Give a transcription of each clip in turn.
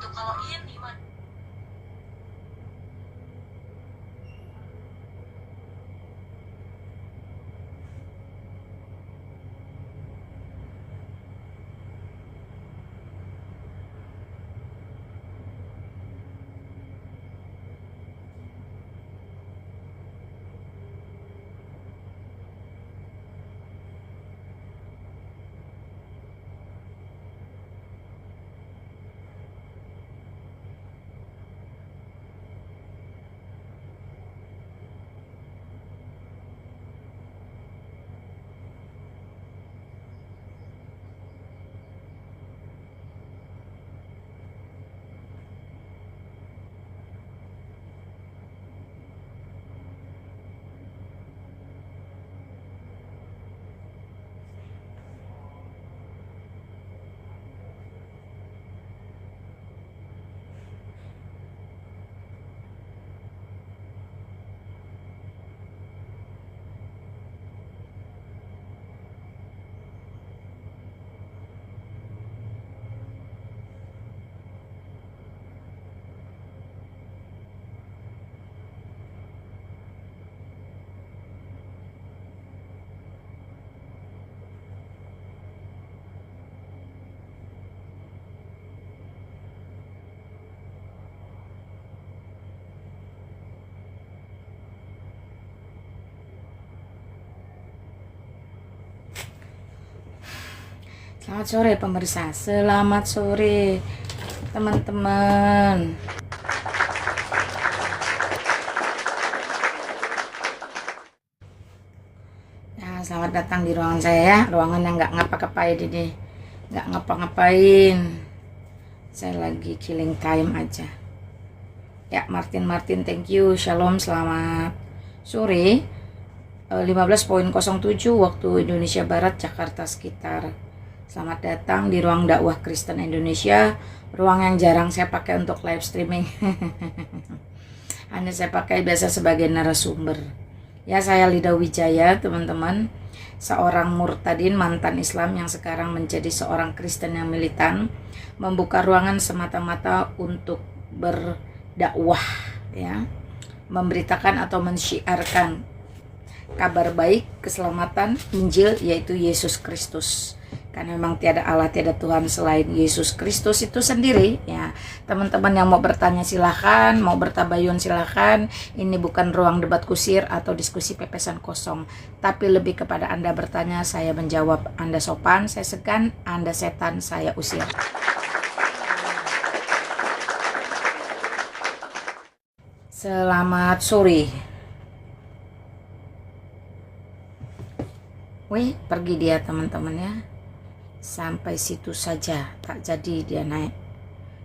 gitu. Kalau ini mah Selamat sore pemirsa, selamat sore teman-teman. Ya, selamat datang di ruangan saya ya, ruangan yang nggak ngapa-ngapain ini, nggak ngapa-ngapain. Saya lagi killing time aja. Ya, Martin, thank you, shalom, selamat sore. 15.07 waktu Indonesia Barat, Jakarta sekitar. Selamat datang di ruang dakwah Kristen Indonesia, ruang yang jarang saya pakai untuk live streaming. Hanya saya pakai biasa sebagai narasumber. Ya, saya Lida Wijaya, teman-teman. Seorang murtadin mantan Islam yang sekarang menjadi seorang Kristen yang militan, membuka ruangan semata-mata untuk berdakwah, ya, memberitakan atau mensyiarkan kabar baik, keselamatan, Injil, yaitu Yesus Kristus. Karena memang tiada Allah, tiada Tuhan selain Yesus Kristus itu sendiri. Ya, teman-teman yang mau bertanya silahkan, mau bertabayun silahkan. Ini bukan ruang debat kusir atau diskusi pepesan kosong, tapi lebih kepada Anda bertanya, saya menjawab. Anda sopan, saya segan. Anda setan, saya usir. Selamat sore. Wih, pergi dia teman-teman ya. Sampai situ saja, tak jadi dia naik.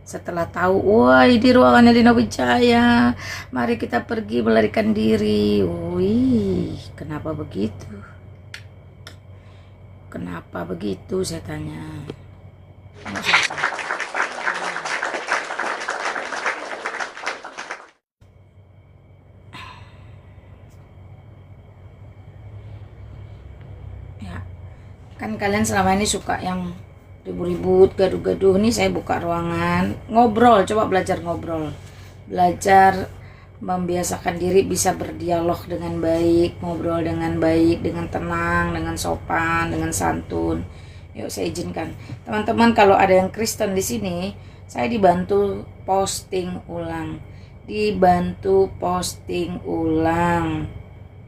Setelah tahu, wah di ruangannya Lina Wijaya, mari kita pergi melarikan diri. Wih, kenapa begitu? Kenapa begitu, saya tanya. Ya, kan kalian selama ini suka yang ribut-ribut, gaduh-gaduh. Nih saya buka ruangan, ngobrol, coba belajar ngobrol. Belajar membiasakan diri bisa berdialog dengan baik, ngobrol dengan baik, dengan tenang, dengan sopan, dengan santun. Yuk saya izinkan. Teman-teman, kalau ada yang Kristen di sini, saya dibantu posting ulang. Dibantu posting ulang.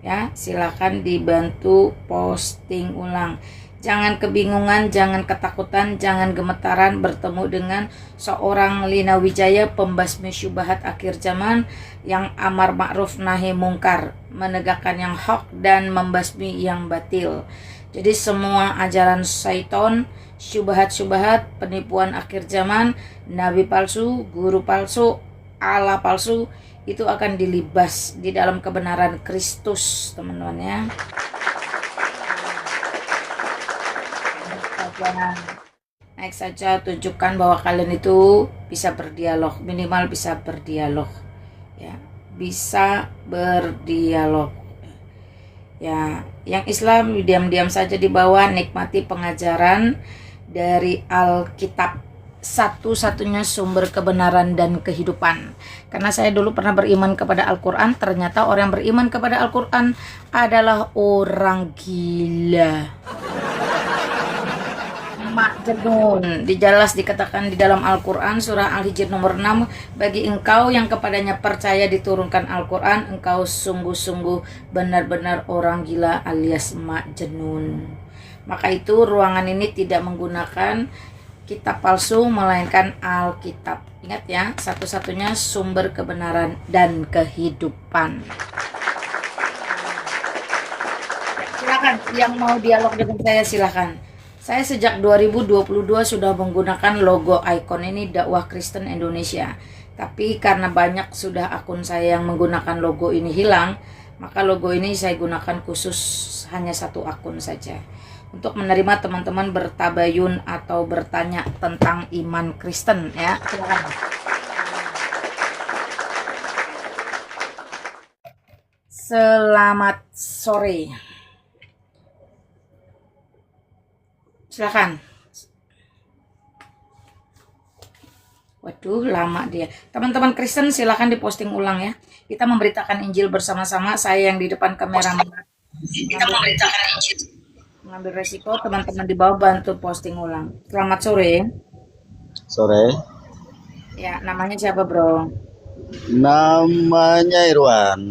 Ya, silakan dibantu posting ulang. Jangan kebingungan, jangan ketakutan, jangan gemetaran bertemu dengan seorang Lina Wijaya, pembasmi syubhat akhir zaman yang amar ma'ruf nahi mungkar, menegakkan yang hak dan membasmi yang batil. Jadi semua ajaran syaiton, syubhat-syubhat, penipuan akhir zaman, nabi palsu, guru palsu, Allah palsu, itu akan dilibas di dalam kebenaran Kristus, teman-teman ya. Naik saja, tunjukkan bahwa kalian itu bisa berdialog, minimal bisa berdialog, ya, bisa berdialog. Ya, yang Islam diam-diam saja di bawah, nikmati pengajaran dari Alkitab, satu-satunya sumber kebenaran dan kehidupan. Karena saya dulu pernah beriman kepada Al-Quran, ternyata orang yang beriman kepada Al-Quran adalah orang gila. Majnun. Dijelas dikatakan di dalam Al-Quran surah Al-Hijr nomor 6, bagi engkau yang kepadanya percaya diturunkan Al-Quran, engkau sungguh-sungguh benar-benar orang gila alias majnun. Maka itu ruangan ini tidak menggunakan kitab palsu melainkan Alkitab. Ingat ya, satu-satunya sumber kebenaran dan kehidupan. Silakan yang mau dialog dengan saya, silakan. Saya sejak 2022 sudah menggunakan logo ikon ini Dakwah Kristen Indonesia. Tapi karena banyak sudah akun saya yang menggunakan logo ini hilang, maka logo ini saya gunakan khusus hanya satu akun saja. Untuk menerima teman-teman bertabayun atau bertanya tentang iman Kristen ya. Silakan. Selamat sore. Silakan. Waduh, lama dia. Teman-teman Kristen silakan diposting ulang ya. Kita memberitakan Injil bersama-sama. Saya yang di depan kamera kita memberitakan Injil. Mengambil resiko, teman-teman di bawah bantu posting ulang. Selamat sore. Sore. Ya, namanya siapa, Bro? Namanya Irwan.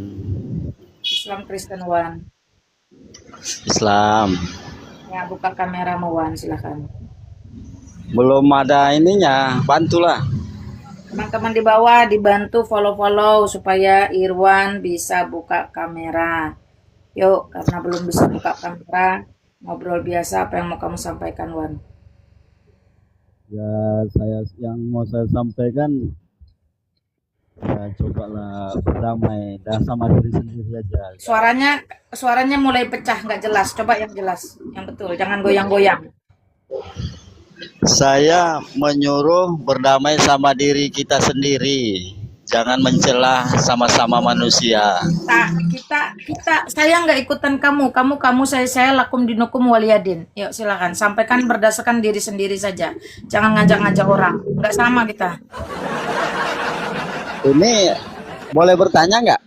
Islam Kristen Wan. Islam. Ya, buka kamera Wan, silakan. Belum ada ininya, bantulah. Teman-teman di bawah dibantu follow-follow supaya Irwan bisa buka kamera. Yuk, karena belum bisa buka kamera, ngobrol biasa, apa yang mau kamu sampaikan, Wan? Ya, yang mau saya sampaikan, ya cobalah berdamai dan sama diri sendiri aja. Suaranya mulai pecah, nggak jelas. Coba yang jelas, yang betul, jangan goyang-goyang. Saya menyuruh berdamai sama diri kita sendiri. Jangan mencela sama-sama manusia. Saya nggak ikutan kamu, saya lakum dinukum waliyadin. Yuk silakan, sampaikan berdasarkan diri sendiri saja. Jangan ngajak-ngajak orang, nggak sama kita. Ini boleh bertanya nggak?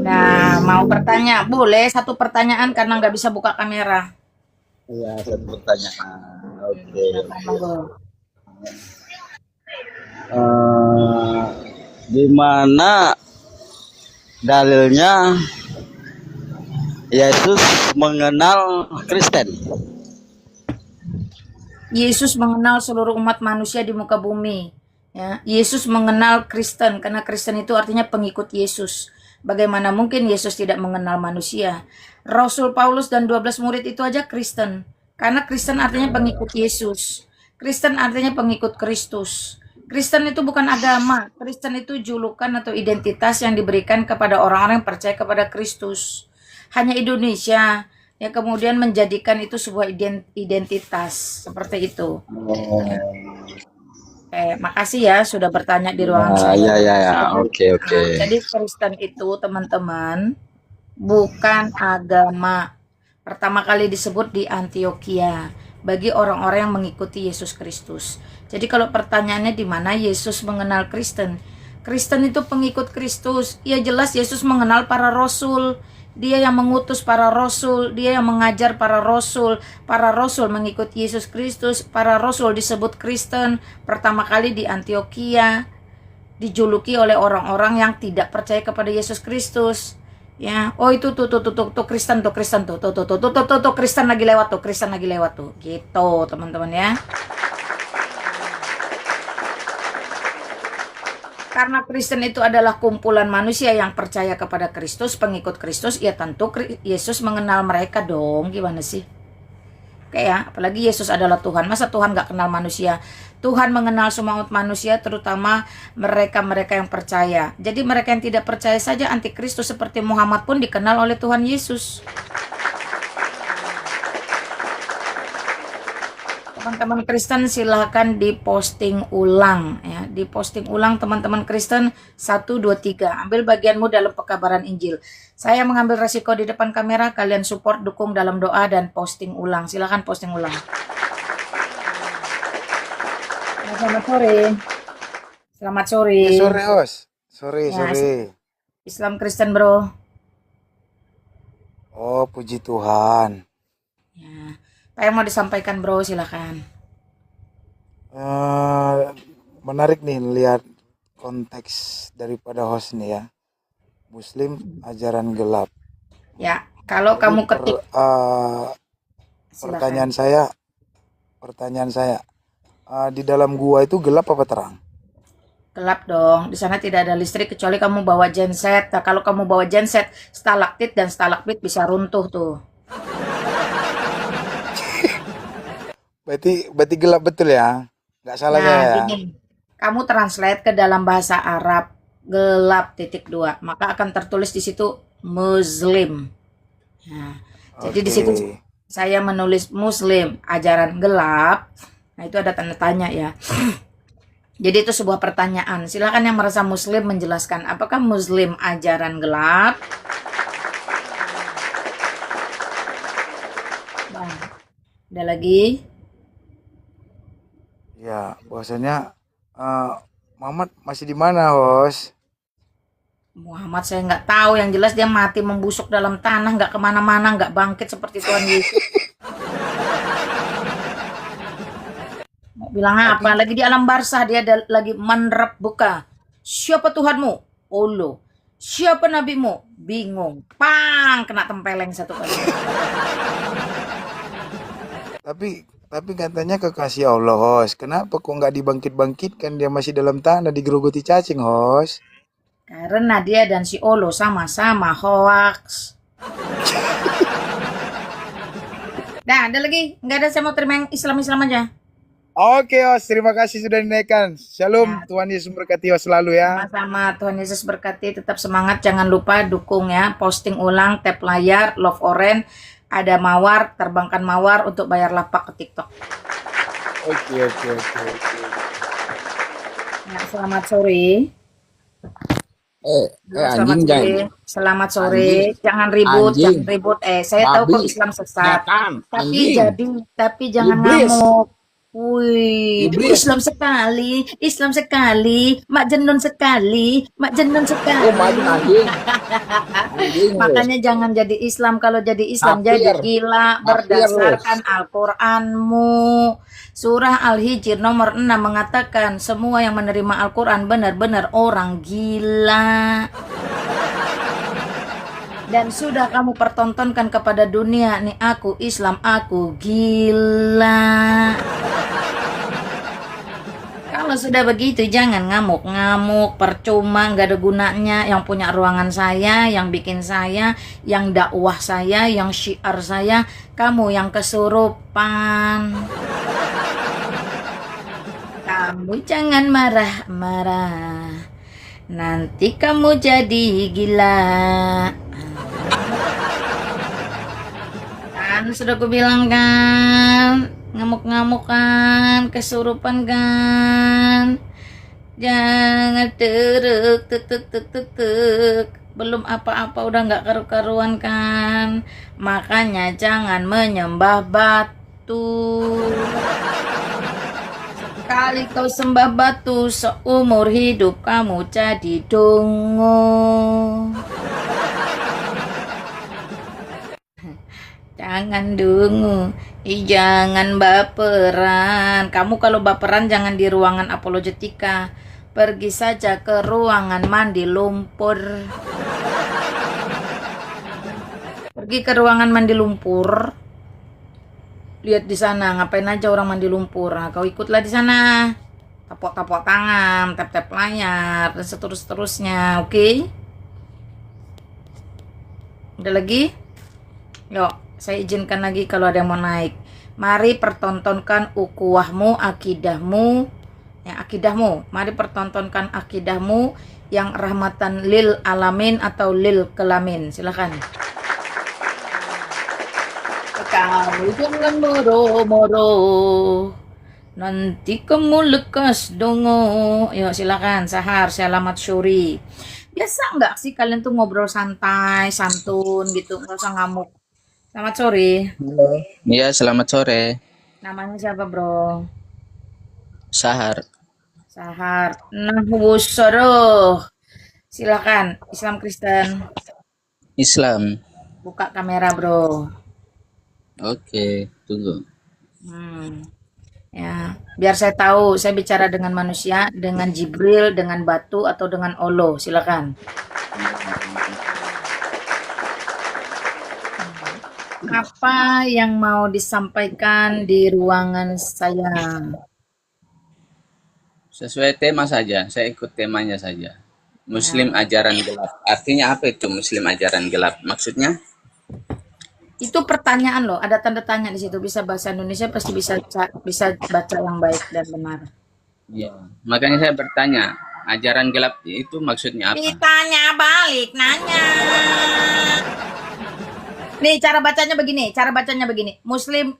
Nah, mau bertanya, boleh satu pertanyaan karena nggak bisa buka kamera. Iya, satu pertanyaan. Oke. Di mana dalilnya Yesus mengenal Kristen? Yesus mengenal seluruh umat manusia di muka bumi. Ya, Yesus mengenal Kristen karena Kristen itu artinya pengikut Yesus. Bagaimana mungkin Yesus tidak mengenal manusia? Rasul Paulus dan 12 murid itu aja Kristen. Karena Kristen artinya pengikut Yesus. Kristen artinya pengikut Kristus. Kristen itu bukan agama. Kristen itu julukan atau identitas yang diberikan kepada orang-orang yang percaya kepada Kristus. Hanya Indonesia yang kemudian menjadikan itu sebuah identitas. Seperti itu. Makasih ya sudah bertanya di ruangan saya. Ya. Oke. Jadi Kristen itu teman-teman bukan agama. Pertama kali disebut di Antioquia bagi orang-orang yang mengikuti Yesus Kristus. Jadi kalau pertanyaannya di mana Yesus mengenal Kristen? Kristen itu pengikut Kristus. Ya jelas Yesus mengenal para rasul. Dia yang mengutus para rasul, dia yang mengajar para rasul mengikut Yesus Kristus, para rasul disebut Kristen, pertama kali di Antioquia, dijuluki oleh orang-orang yang tidak percaya kepada Yesus Kristus. Ya, oh itu tuh Kristen tuh Kristen lagi lewat tuh, gitu teman-teman ya. Karena Kristen itu adalah kumpulan manusia yang percaya kepada Kristus, pengikut Kristus, ya tentu Yesus mengenal mereka dong. Gimana sih? Oke ya, apalagi Yesus adalah Tuhan. Masa Tuhan gak kenal manusia? Tuhan mengenal semua umat manusia, terutama mereka-mereka yang percaya. Jadi mereka yang tidak percaya saja antikristus seperti Muhammad pun dikenal oleh Tuhan Yesus. Teman-teman Kristen silahkan diposting ulang ya, diposting ulang teman-teman Kristen 1, 2, 3. Ambil bagianmu dalam pekabaran Injil. Saya mengambil resiko di depan kamera, kalian support, dukung dalam doa dan posting ulang. Silahkan posting ulang. Ya, selamat sore. Selamat sore. Iya sore, Os. Sore, Ya, sore. Islam Kristen, Bro. Oh, puji Tuhan. Ya. Apa yang mau disampaikan, Bro? Silakan. Eh, Menarik nih lihat konteks daripada host nih ya. Muslim ajaran gelap. Ya, kalau Jadi kamu ketik, silakan. pertanyaan saya, di dalam gua itu gelap apa terang? Gelap dong. Di sana tidak ada listrik kecuali kamu bawa genset. Nah, kalau kamu bawa genset, stalaktit dan stalagmit bisa runtuh tuh. Berarti gelap betul ya? Nggak salah Nah, saya ya? gini. Kamu translate ke dalam bahasa Arab gelap titik dua, maka akan tertulis di situ Muslim. Nah, jadi di Oke. situ saya menulis Muslim ajaran gelap. Nah, itu ada tanda tanya ya. Jadi itu sebuah pertanyaan. Silakan yang merasa Muslim menjelaskan apakah Muslim ajaran gelap? Nah, ada lagi? Ya, bahwasanya Muhammad masih di mana, host? Muhammad saya nggak tahu. Yang jelas dia mati membusuk dalam tanah, nggak kemana-mana, nggak bangkit seperti Tuhan Yesus. Mau bilang apa? Tapi Lagi di alam barzah dia lagi menerap buka. Siapa Tuhanmu? Allah. Siapa nabimu? Bingung. Pang, kena tempeleng satu kali. tapi katanya kekasih Allah, host. Kenapa kok nggak dibangkit-bangkitkan? Dia masih dalam tanah digerogoti cacing, host. Karena dia dan si Olo sama-sama hoax. Nah, ada lagi? Nggak ada, saya mau terima yang Islam-Islam aja. Oke, host. Terima kasih sudah dinaikkan. Shalom. Ya, Tuhan Yesus memberkati host selalu ya. sama-sama. Tuhan Yesus berkati. Tetap semangat. Jangan lupa dukung ya. Posting ulang, tap layar, love orange. Ada mawar, terbangkan mawar untuk bayar lapak ke TikTok. Oke. Ya, selamat sore. Selamat Anjing sore. jangan Selamat sore. anjing Jangan ribut, anjing jangan ribut. Saya tahu kok babi Islam sesat. setan Tapi anjing tapi jangan iblis ngamuk. Wih, iblis Islam sekali, mak jenun sekali, mak jenun oh sekali. majin anjing lu Makanya jangan jadi Islam. Kalau jadi Islam jadi kafir gila kafir lu berdasarkan Al-Qur'anmu. Surah Al-Hijr nomor 6 mengatakan semua yang menerima Al-Qur'an benar-benar orang gila. Dan sudah kamu pertontonkan kepada dunia, nih aku Islam, aku gila. Kalau sudah begitu jangan ngamuk-ngamuk, percuma, nggak ada gunanya. Yang punya ruangan saya, yang bikin saya, yang dakwah saya, yang syiar saya, kamu yang kesurupan. Kamu jangan marah-marah, nanti kamu jadi gila. Kan sudah aku bilang kan, ngamuk-ngamuk kan, kesurupan kan. Jangan teruk tuk tuk tuk tuk tuk. Belum apa-apa udah nggak karu-karuan kan. Makanya jangan menyembah batu. Sekali kau sembah batu, seumur hidup kamu jadi dongo. Jangan dungu, jangan baperan. Kamu kalau baperan jangan di ruangan apologetika. Pergi saja ke ruangan mandi lumpur. Pergi ke ruangan mandi lumpur. Lihat di sana, ngapain aja orang mandi lumpur. Nah, kau ikutlah di sana. Tapok-tapok tangan, tap-tap layar, dan seterusnya. Oke? Udah lagi? Yuk. Saya izinkan lagi kalau ada yang mau naik. Mari pertontonkan ukuahmu, akidahmu. Ya, akidahmu. Mari pertontonkan akidahmu yang rahmatan lil alamin atau lil kelamin. Silakan. Kamu jangan moro-moro. Nanti kamu lekas dongo. Yuk silakan. Sahar, selamat sore. Biasa nggak sih kalian tuh ngobrol santai, santun gitu, nggak usah ngamuk. Selamat sore. Halo. Iya, selamat sore. Namanya siapa, Bro? Sahar. Sahar. Nahwus soroh. Silakan. Islam Kristen. Islam. Buka kamera, bro. Oke, tunggu. Ya, biar saya tahu saya bicara dengan manusia, dengan Jibril, dengan batu, atau dengan Allah. Silakan. Apa yang mau disampaikan di ruangan saya? Sesuai tema saja, saya ikut temanya saja. Muslim ajaran gelap. Artinya apa itu Muslim ajaran gelap? Maksudnya? Itu pertanyaan loh, ada tanda tanya di situ. Bisa bahasa Indonesia pasti bisa baca yang baik dan benar. Ya. Makanya saya bertanya, ajaran gelap itu maksudnya apa? Ditanya balik, nanya. Nih cara bacanya begini. Muslim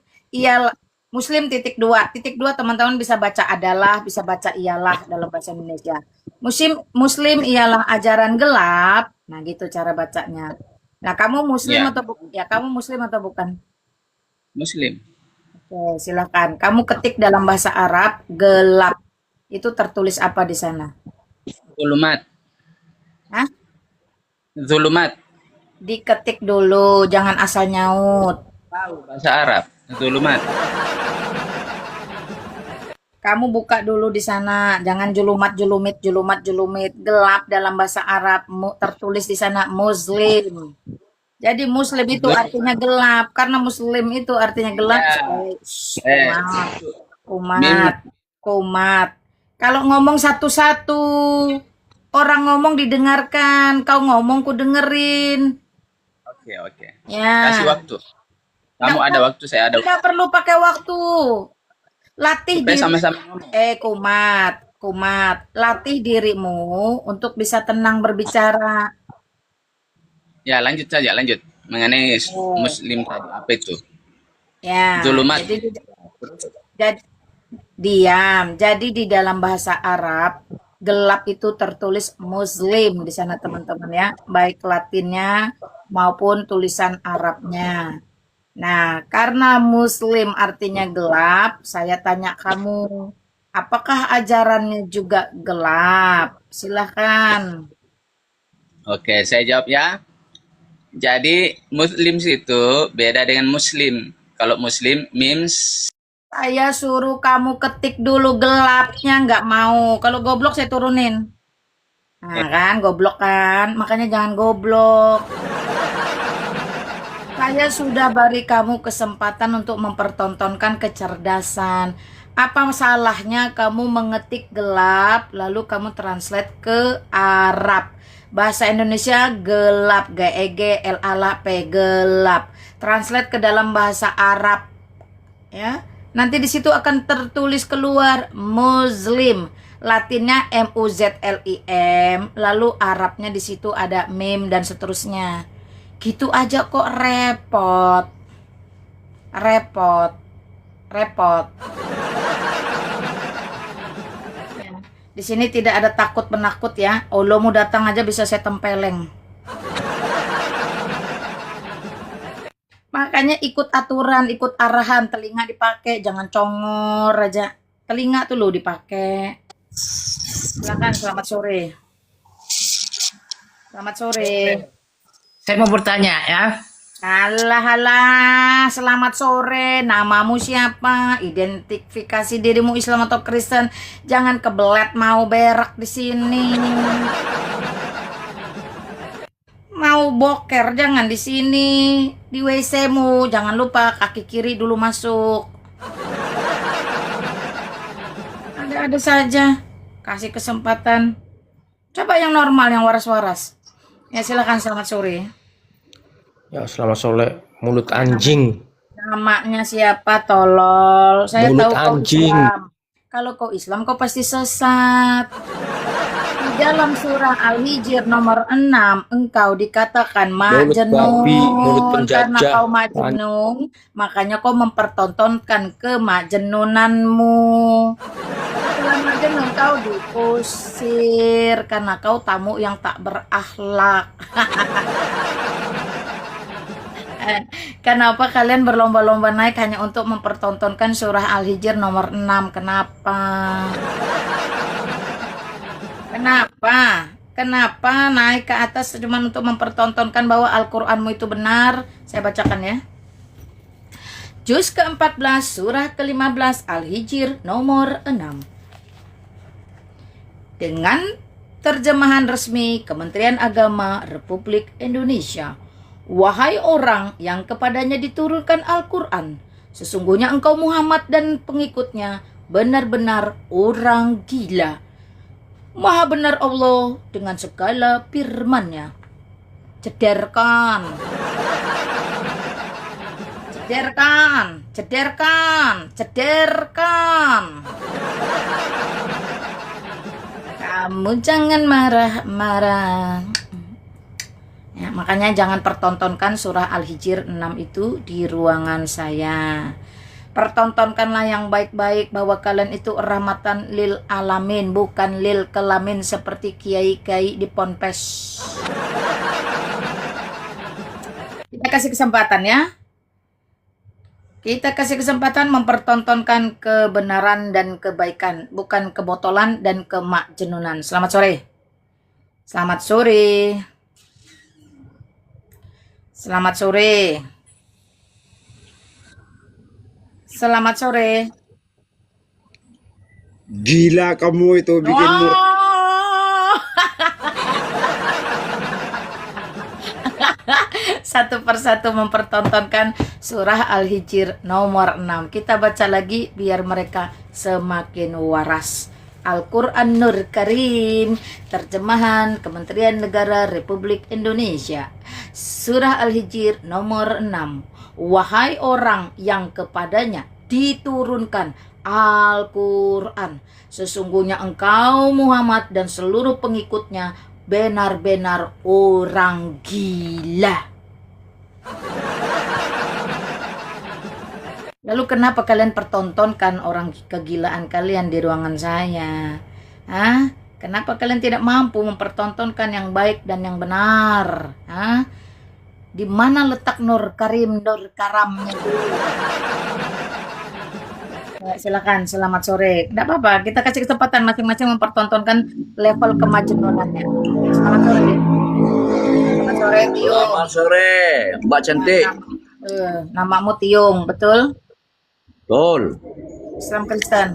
titik dua teman-teman bisa baca adalah, bisa baca ialah dalam bahasa Indonesia. Muslim ialah ajaran gelap. Nah gitu cara bacanya. Nah kamu muslim Ya, atau bukan? Ya kamu muslim atau bukan? Muslim. Oke silakan. Kamu ketik dalam bahasa Arab gelap. Itu tertulis apa di sana? Zulumat. Hah? Zulumat. Diketik dulu, jangan asal nyaut. Tahu bahasa Arab. Zulumat. Kamu buka dulu di sana, jangan julumit. Gelap dalam bahasa Arab tertulis di sana Muslim. Jadi Muslim itu artinya gelap, karena Muslim itu artinya gelap. Ya. Kumat. Kalau ngomong satu-satu, orang ngomong didengarkan, kau ngomong ku dengerin. Oke. Ya. Kasih waktu. Kamu ada waktu, saya ada waktu. Tidak perlu pakai waktu. Latih Supaya diri. sama-sama ngomong. Kumat. Latih dirimu untuk bisa tenang berbicara. Ya, lanjut saja, lanjut. Mengenai Muslim tadi, apa itu? Ya. Zulumat. Diam. Jadi di dalam bahasa Arab, gelap itu tertulis Muslim di sana teman-teman ya. Baik Latinnya maupun tulisan Arabnya. Nah, karena Muslim artinya gelap, saya tanya kamu, apakah ajarannya juga gelap? Silahkan. Oke, saya jawab ya. Jadi, Muslim itu beda dengan Muslim. Kalau Muslim means Saya suruh kamu ketik dulu gelapnya, nggak mau. Kalau goblok saya turunin. Nah kan, goblok kan. Makanya jangan goblok. Saya sudah beri kamu kesempatan untuk mempertontonkan kecerdasan. Apa salahnya kamu mengetik gelap, lalu kamu translate ke Arab. Bahasa Indonesia gelap, G-E-G-L-A-P, gelap. Translate ke dalam bahasa Arab. Ya. Nanti di situ akan tertulis keluar Muslim. Latinnya M-U-Z-L-I-M, lalu Arabnya di situ ada mim dan seterusnya. Gitu aja kok repot. Ya. Di sini tidak ada takut menakut ya. Allah mau datang aja bisa saya tempeleng. Makanya ikut aturan, ikut arahan, telinga dipakai, jangan congor aja. Telinga tuh lo dipakai. Silakan, selamat sore. Selamat sore. Saya mau bertanya ya. Alah, selamat sore. Namamu siapa? Identifikasi dirimu Islam atau Kristen. Jangan kebelet mau berak di sini. Mau boker jangan di sini. Di WC-mu jangan lupa kaki kiri dulu masuk. Ada-ada saja. Kasih kesempatan. Coba yang normal, yang waras-waras. Ya silakan, selamat sore. Ya, selamat sore. Mulut anjing. Namanya siapa, tolol? Saya Mulut tahu kau anjing. Islam. Kalau kau Islam, kau pasti sesat. Di dalam surah Al-Hijr nomor 6, engkau dikatakan Mulut babi, mulut majnun. Karena penjajah. kau majnun, makanya kau mempertontonkan kemajnunanmu. Setelah majnun, kau diusir karena kau tamu yang tak berakhlak. Kenapa kalian berlomba-lomba naik hanya untuk mempertontonkan surah Al-Hijr nomor 6? Kenapa? Kenapa? Kenapa naik ke atas cuma untuk mempertontonkan bahwa Al-Qur'anmu itu benar? Saya bacakan ya. Juz ke-14, surah ke-15, Al-Hijr nomor 6. Dengan terjemahan resmi Kementerian Agama Republik Indonesia. Wahai orang yang kepadanya diturunkan Al-Qur'an, sesungguhnya engkau Muhammad dan pengikutnya benar-benar orang gila. Maha benar Allah dengan segala firman-Nya. Cederkan. Cederkan. Cederkan. Cederkan. Kamu jangan marah-marah. Ya, makanya jangan pertontonkan surah Al-Hijr 6 itu di ruangan saya. Pertontonkanlah yang baik-baik bahwa kalian itu rahmatan lil alamin, bukan lil kelamin seperti kiai-kiai di ponpes. Kita kasih kesempatan ya. Kita kasih kesempatan mempertontonkan kebenaran dan kebaikan, bukan kebotolan dan kemakjenunan. Selamat sore. Selamat sore. Selamat sore. Selamat sore. Gila kamu itu bikin Oh. Satu persatu mempertontonkan surah Al-Hijr nomor 6. Kita baca lagi biar mereka semakin waras. Al-Qur'anul Karim, terjemahan Kementerian Negara Republik Indonesia. Surah Al-Hijr nomor 6. Wahai orang yang kepadanya diturunkan Al-Qur'an, sesungguhnya engkau Muhammad dan seluruh pengikutnya benar-benar orang gila. Lalu kenapa kalian pertontonkan orang kegilaan kalian di ruangan saya? Hah? Kenapa kalian tidak mampu mempertontonkan yang baik dan yang benar? Hah? Di mana letak Nur Karim, Nur Karamnya dulu? Silakan, selamat sore. Tidak apa-apa, kita kasih kesempatan masing-masing mempertontonkan level kemajenunannya. Selamat sore. Selamat sore, Tiung. Selamat sore, Mbak cantik. Namamu Tiung, betul? Betul. Islam Kristen.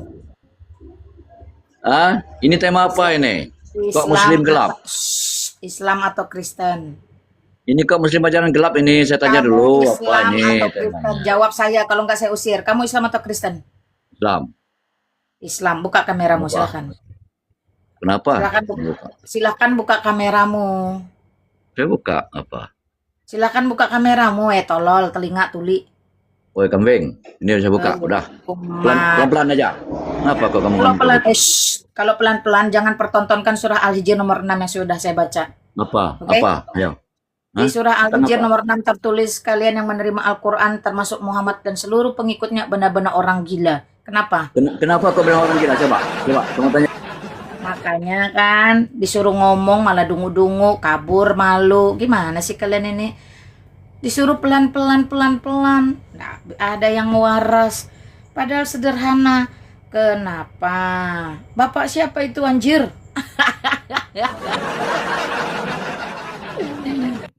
Ah, ini tema apa ini? Kok Muslim gelap? Islam atau Kristen? Ini kok Muslim ajaran gelap ini? Saya tanya Kamu dulu Islam apa ini atau Kristen? temanya? Jawab saya, kalau nggak saya usir. Kamu Islam atau Kristen? Islam. Islam. Buka kameramu, Wah. silakan. Kenapa? Silakan buka kameramu. Saya buka apa? Silakan buka kameramu, tolol, telinga tuli. Woi kambing, ini saya buka. Udah. Pelan-pelan aja. Kenapa kok kamu Kalau pelan, ngomong? kalau pelan-pelan jangan pertontonkan surah Al-Hijr nomor 6 yang sudah saya baca. Apa? Oke? Apa? Ayo. Di Hah? surah Al-Hijr Kenapa? nomor 6 tertulis kalian yang menerima Al-Quran termasuk Muhammad dan seluruh pengikutnya benar-benar orang gila. Kenapa? Kenapa kok bilang orang gila? Coba kamu tanya. Makanya kan disuruh ngomong malah dungu-dungu, kabur, malu. Gimana sih kalian ini? Disuruh pelan-pelan, pelan-pelan. Nah, ada yang waras. Padahal sederhana. Kenapa? Bapak siapa itu anjir?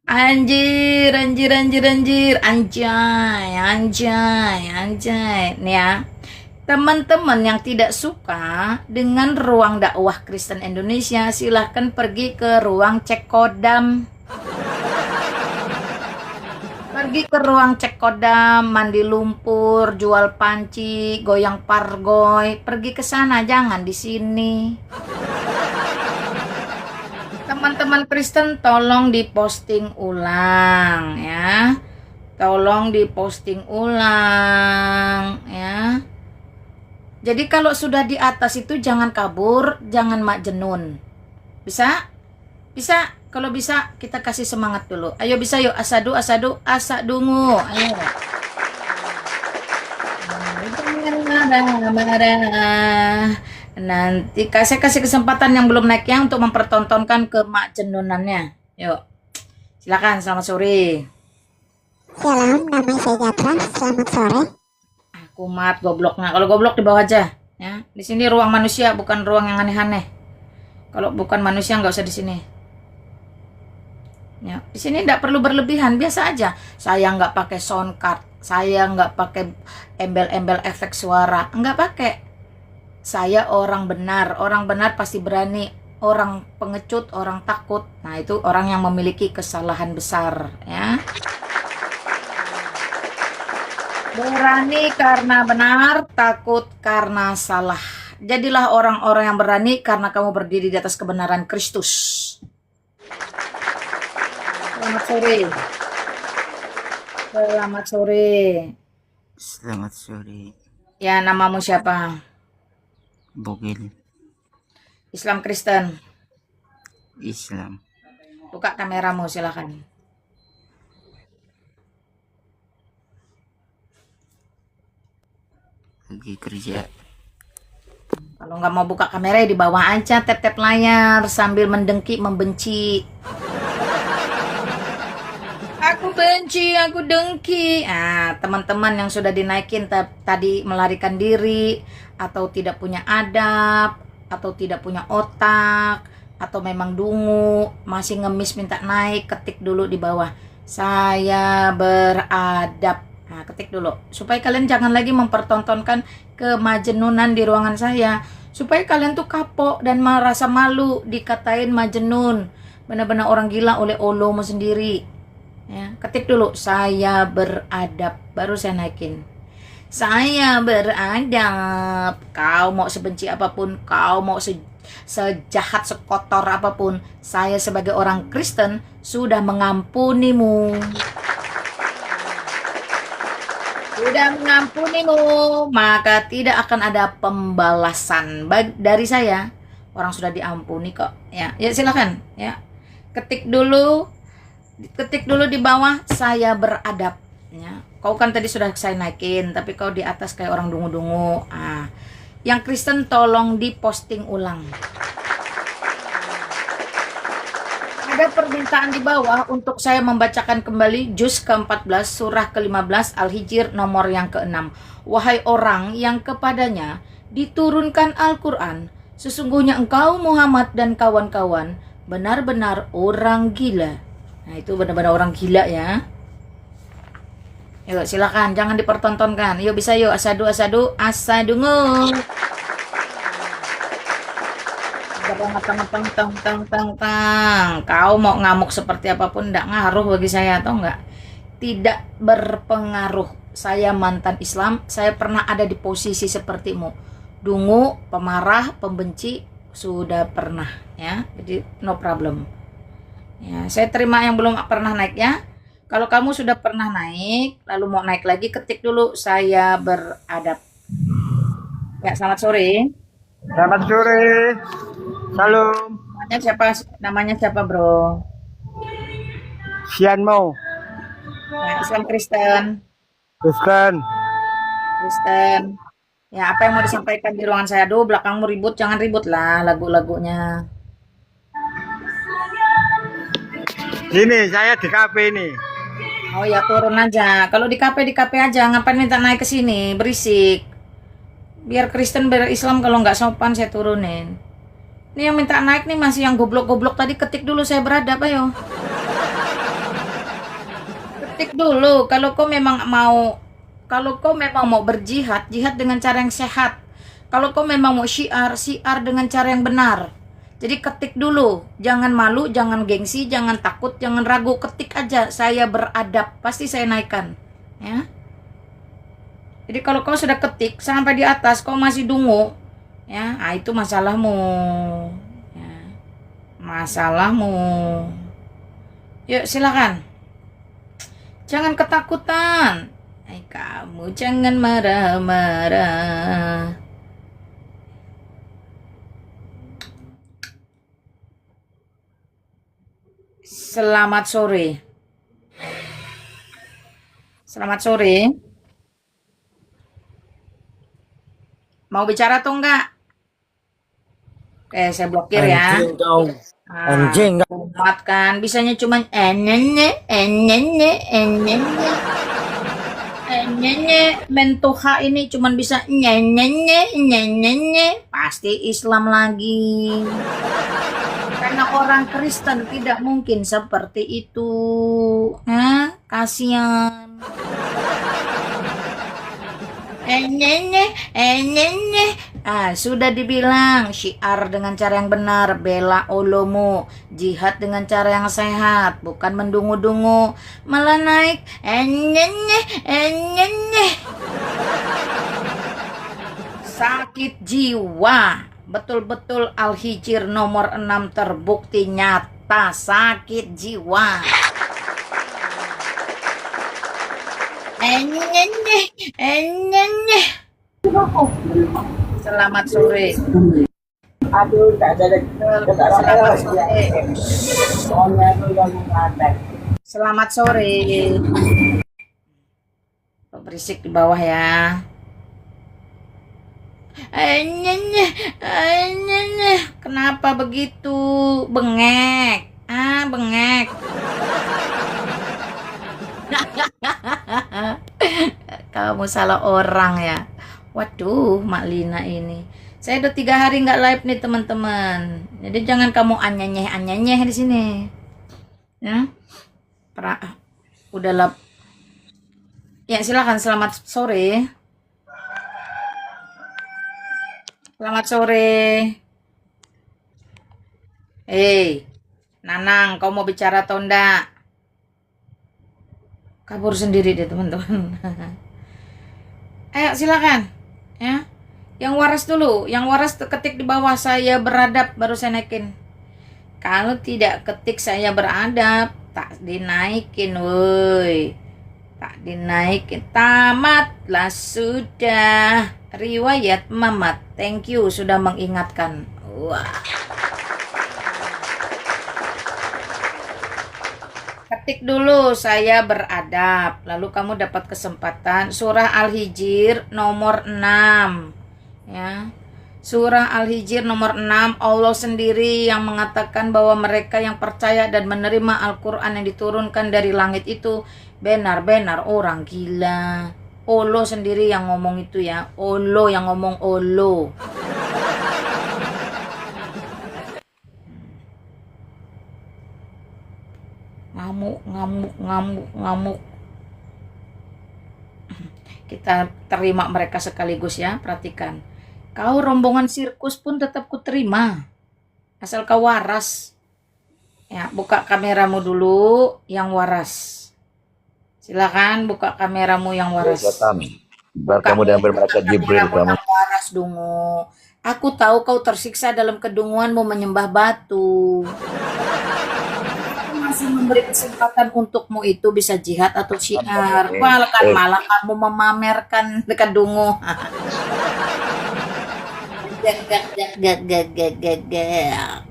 Anjir, anjir, anjir, anjir. Anjay, anjay, anjay. Nih ya. Teman-teman yang tidak suka dengan ruang dakwah Kristen Indonesia, silahkan pergi ke ruang cek kodam. Pergi ke ruang cek kodam, mandi lumpur, jual panci, goyang pargoy. Pergi ke sana, jangan di sini. Teman-teman Kristen tolong diposting ulang ya. Tolong diposting ulang ya. Jadi kalau sudah di atas itu jangan kabur, jangan makjenun. Bisa? Bisa? Kalau bisa kita kasih semangat dulu. Ayo bisa yuk, asadu, asadu, asadungu. Ayo. Jangan marah-marah. Nanti saya kasih kesempatan yang belum naik ya untuk mempertontonkan kemakjenunannya. Yuk. Silakan, selamat sore. Shalom, nama saya Jatra. Selamat sore. Kumat gobloknya. Kalau goblok di bawah aja, ya. Di sini ruang manusia, bukan ruang yang aneh-aneh. Kalau bukan manusia nggak usah di sini. Ya, di sini nggak perlu berlebihan, biasa aja. Saya nggak pakai sound card, saya nggak pakai embel-embel efek suara, nggak pakai. Saya orang benar pasti berani. Orang pengecut, orang takut. Nah, itu orang yang memiliki kesalahan besar, ya. Berani karena benar, takut karena salah. Jadilah orang-orang yang berani karena kamu berdiri di atas kebenaran Kristus. Selamat sore. Selamat sore. Selamat sore, Ya, namamu siapa? Bogil, Islam Kristen. Islam, Buka kameramu, silakan. lagi kerja. Kalau nggak mau buka kamera ya di bawah aja, tap-tap layar sambil mendengki, membenci. Aku benci, aku dengki. Ah, teman-teman yang sudah dinaikin tadi melarikan diri, atau tidak punya adab, atau tidak punya otak, atau memang dungu, masih ngemis minta naik, ketik dulu di bawah. Saya beradab. Nah, ketik dulu. Supaya kalian jangan lagi mempertontonkan kemajenunan di ruangan saya. Supaya kalian tuh kapok dan merasa malu dikatain majenun. Benar-benar orang gila oleh Olomu sendiri. Ya, ketik dulu, saya beradab, baru saya naikin. Saya beradab. Kau mau sebenci apapun, kau mau sejahat, sekotor apapun, saya sebagai orang Kristen sudah mengampunimu. Sudah mengampunimu, maka tidak akan ada pembalasan dari saya. Orang sudah diampuni kok. Ya, ya silakan. Ya, ketik dulu di bawah, saya beradab. Ya, kau kan tadi sudah saya naikin, tapi kau di atas kayak orang dungu-dungu. Ah, yang Kristen tolong diposting ulang. Ada permintaan di bawah untuk saya membacakan kembali juz ke-14 surah ke-15 Al-Hijr nomor yang ke-6. Wahai orang yang kepadanya diturunkan Al-Quran, sesungguhnya engkau Muhammad dan kawan-kawan benar-benar orang gila. Nah, itu benar-benar orang gila ya. Yuk silakan, jangan dipertontonkan. Yuk bisa yuk, asadu asadungu. Kau mau ngamuk seperti apapun enggak ngaruh bagi saya, atau enggak? Tidak berpengaruh. Saya mantan Islam, saya pernah ada di posisi sepertimu. Dungu, pemarah, pembenci, sudah pernah ya. Jadi no problem. Ya, saya terima yang belum pernah naik ya. Kalau kamu sudah pernah naik, lalu mau naik lagi, ketik dulu saya beradab. Ya, selamat sore. Selamat sore. Salam. Namanya siapa, Bro? Sian mau. Ya, Islam Kristen. Kristen. Ya, apa yang mau disampaikan di ruangan saya? Aduh, belakangmu ribut, jangan ribut lah lagu-lagunya. Ini saya di kafe ini. Oh ya, turun aja. Kalau di kafe aja, ngapain minta naik ke sini? Berisik. Biar Kristen, biar Islam, kalau nggak sopan saya turunin. Ini yang minta naik nih masih yang goblok-goblok tadi, ketik dulu saya beradab, ayo. Ketik dulu kalau kau memang mau berjihad, jihad dengan cara yang sehat. Kalau kau memang mau syiar dengan cara yang benar. Jadi ketik dulu, jangan malu, jangan gengsi, jangan takut, jangan ragu, ketik aja saya beradab, pasti saya naikkan, ya. Jadi kalau kau sudah ketik sampai di atas kau masih dungu, ya, itu masalahmu. Ya. Masalahmu. Yuk silakan. Jangan ketakutan. Kamu jangan marah-marah. Selamat sore. Selamat sore. Mau bicara atau enggak? Saya blokir ya. Anjing, nggak. Kumat kan, bisanya cuma enyenye, enyenye, enyenye. Enyenye, mentuha ini cuma bisa nyenyenye, nyenyenye. Pasti Islam lagi. Karena orang Kristen tidak mungkin seperti itu. Kasihan. Enyenye, enyenye. Sudah dibilang syiar dengan cara yang benar, bela olomu, jihad dengan cara yang sehat, bukan mendungu-dungu, malah naik enyenye, enyenye. Sakit jiwa. Betul-betul Al-Hijr nomor 6 terbukti nyata sakit jiwa. Enyenye, enyenye. Selamat sore. Selamat sore. Selamat sore. Berisik di bawah ya. Enyenye, enyenye. Kenapa begitu? Bengek. Bengek. Kamu salah orang ya. Waduh, Mak Lina ini. Saya udah 3 hari nggak live nih teman-teman. Jadi jangan kamu anyanyeh di sini. Ya, udah lap. Ya silakan, selamat sore. Selamat sore. Hei, Nanang, kau mau bicara atau enggak? Kabur sendiri deh teman-teman. Ayo silakan. Ya, yang waras dulu, yang waras ketik di bawah saya beradab baru saya naikin. Kalau tidak ketik saya beradab, tak dinaikin, woi. Tak dinaikin. Tamatlah sudah. Riwayat Mamat. Thank you sudah mengingatkan. Wah. Ketik dulu saya beradab, lalu kamu dapat kesempatan surah Al-Hijr nomor 6 ya. Surah Al-Hijr nomor 6, Allah sendiri yang mengatakan bahwa mereka yang percaya dan menerima Al-Quran yang diturunkan dari langit itu benar-benar orang gila. Allah sendiri yang ngomong itu ya, Allah yang ngomong Allah. Ngamuk. Kita terima mereka sekaligus ya, perhatikan. Kau rombongan sirkus pun tetap kuterima, asal kau waras. Ya, buka kameramu dulu yang waras. Silakan buka kameramu yang waras. Kamu dan bermacam Jibril kamu. Waras dungu. Aku tahu kau tersiksa dalam kedunguanmu menyembah batu. Masih memberi kesempatan untukmu itu bisa jihad atau syiar. Malah kamu memamerkan dekat dungu.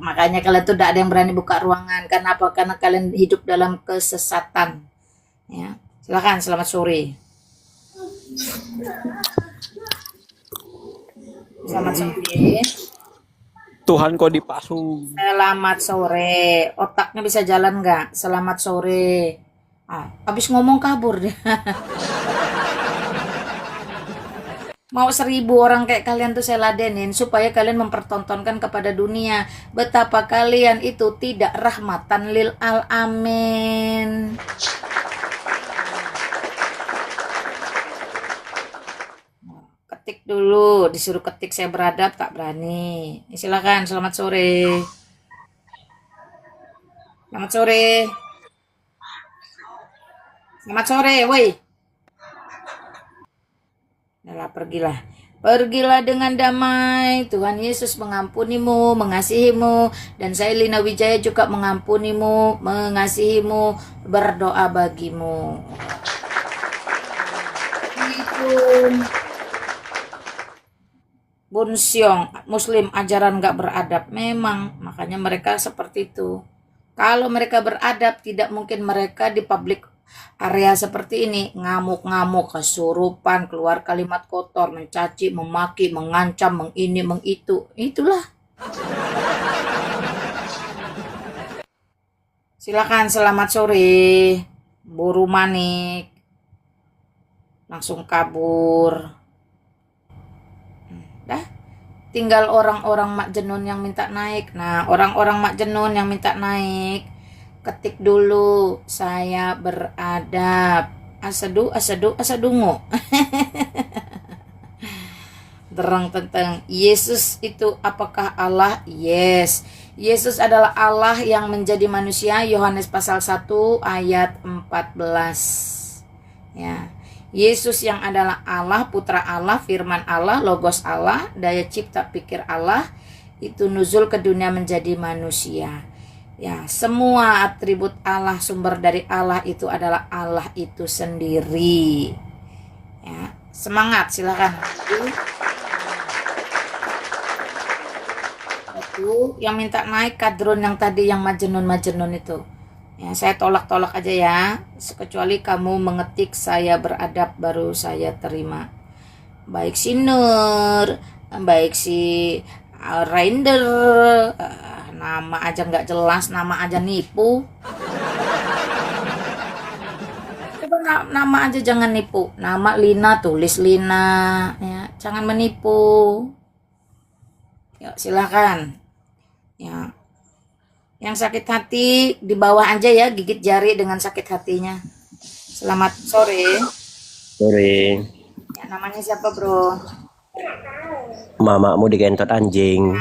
Makanya kalian tuh tidak ada yang berani buka ruangan. Kenapa? Karena kalian hidup dalam kesesatan. Ya, silakan. Selamat sore. Selamat sore. Tuhan kau dipasung. Selamat sore. Otaknya bisa jalan nggak? Selamat sore. Habis ngomong kabur dia. Mau 1000 orang kayak kalian tuh saya ladenin supaya kalian mempertontonkan kepada dunia betapa kalian itu tidak rahmatan lil alamin. Ketik dulu, disuruh ketik saya beradab tak berani. Silakan, selamat sore. Selamat sore. Selamat sore, woi. Nah, pergilah. Pergilah dengan damai. Tuhan Yesus mengampunimu, mengasihimu, dan saya Lina Wijaya juga mengampunimu, mengasihimu, berdoa bagimu. Itu Bun Siong, Muslim ajaran gak beradab. Memang, makanya mereka seperti itu. Kalau mereka beradab, tidak mungkin mereka di publik area seperti ini ngamuk-ngamuk, kesurupan, keluar kalimat kotor, mencaci, memaki, mengancam, mengini, mengitu. Itulah. Silakan, selamat sore. Buru manik, langsung kabur. Dah, tinggal orang-orang Majnun yang minta naik. Nah, orang-orang Majnun yang minta naik, ketik dulu, saya beradab. Asadu, asadu, asadungu. Terang tentang Yesus itu apakah Allah? Yes. Yesus adalah Allah yang menjadi manusia. Yohanes pasal 1 ayat 14. Ya. Yesus yang adalah Allah, putra Allah, firman Allah, logos Allah, daya cipta pikir Allah, itu nuzul ke dunia menjadi manusia. Ya, semua atribut Allah, sumber dari Allah itu adalah Allah itu sendiri. Ya, semangat, silakan. Itu yang minta naik kadron yang tadi yang Majnun itu. Ya, saya tolak-tolak aja ya. Kecuali kamu mengetik saya beradab baru saya terima. Baik si Nur, baik si Rainder, nama aja nggak jelas, nama aja nipu. Coba nama aja jangan nipu. Nama Lina, tulis Lina, ya, jangan menipu. Yuk silakan. Ya. Yang sakit hati di bawah aja ya, gigit jari dengan sakit hatinya. Selamat sore. Sore. Ya, namanya siapa, Bro? Mamamu digentot anjing.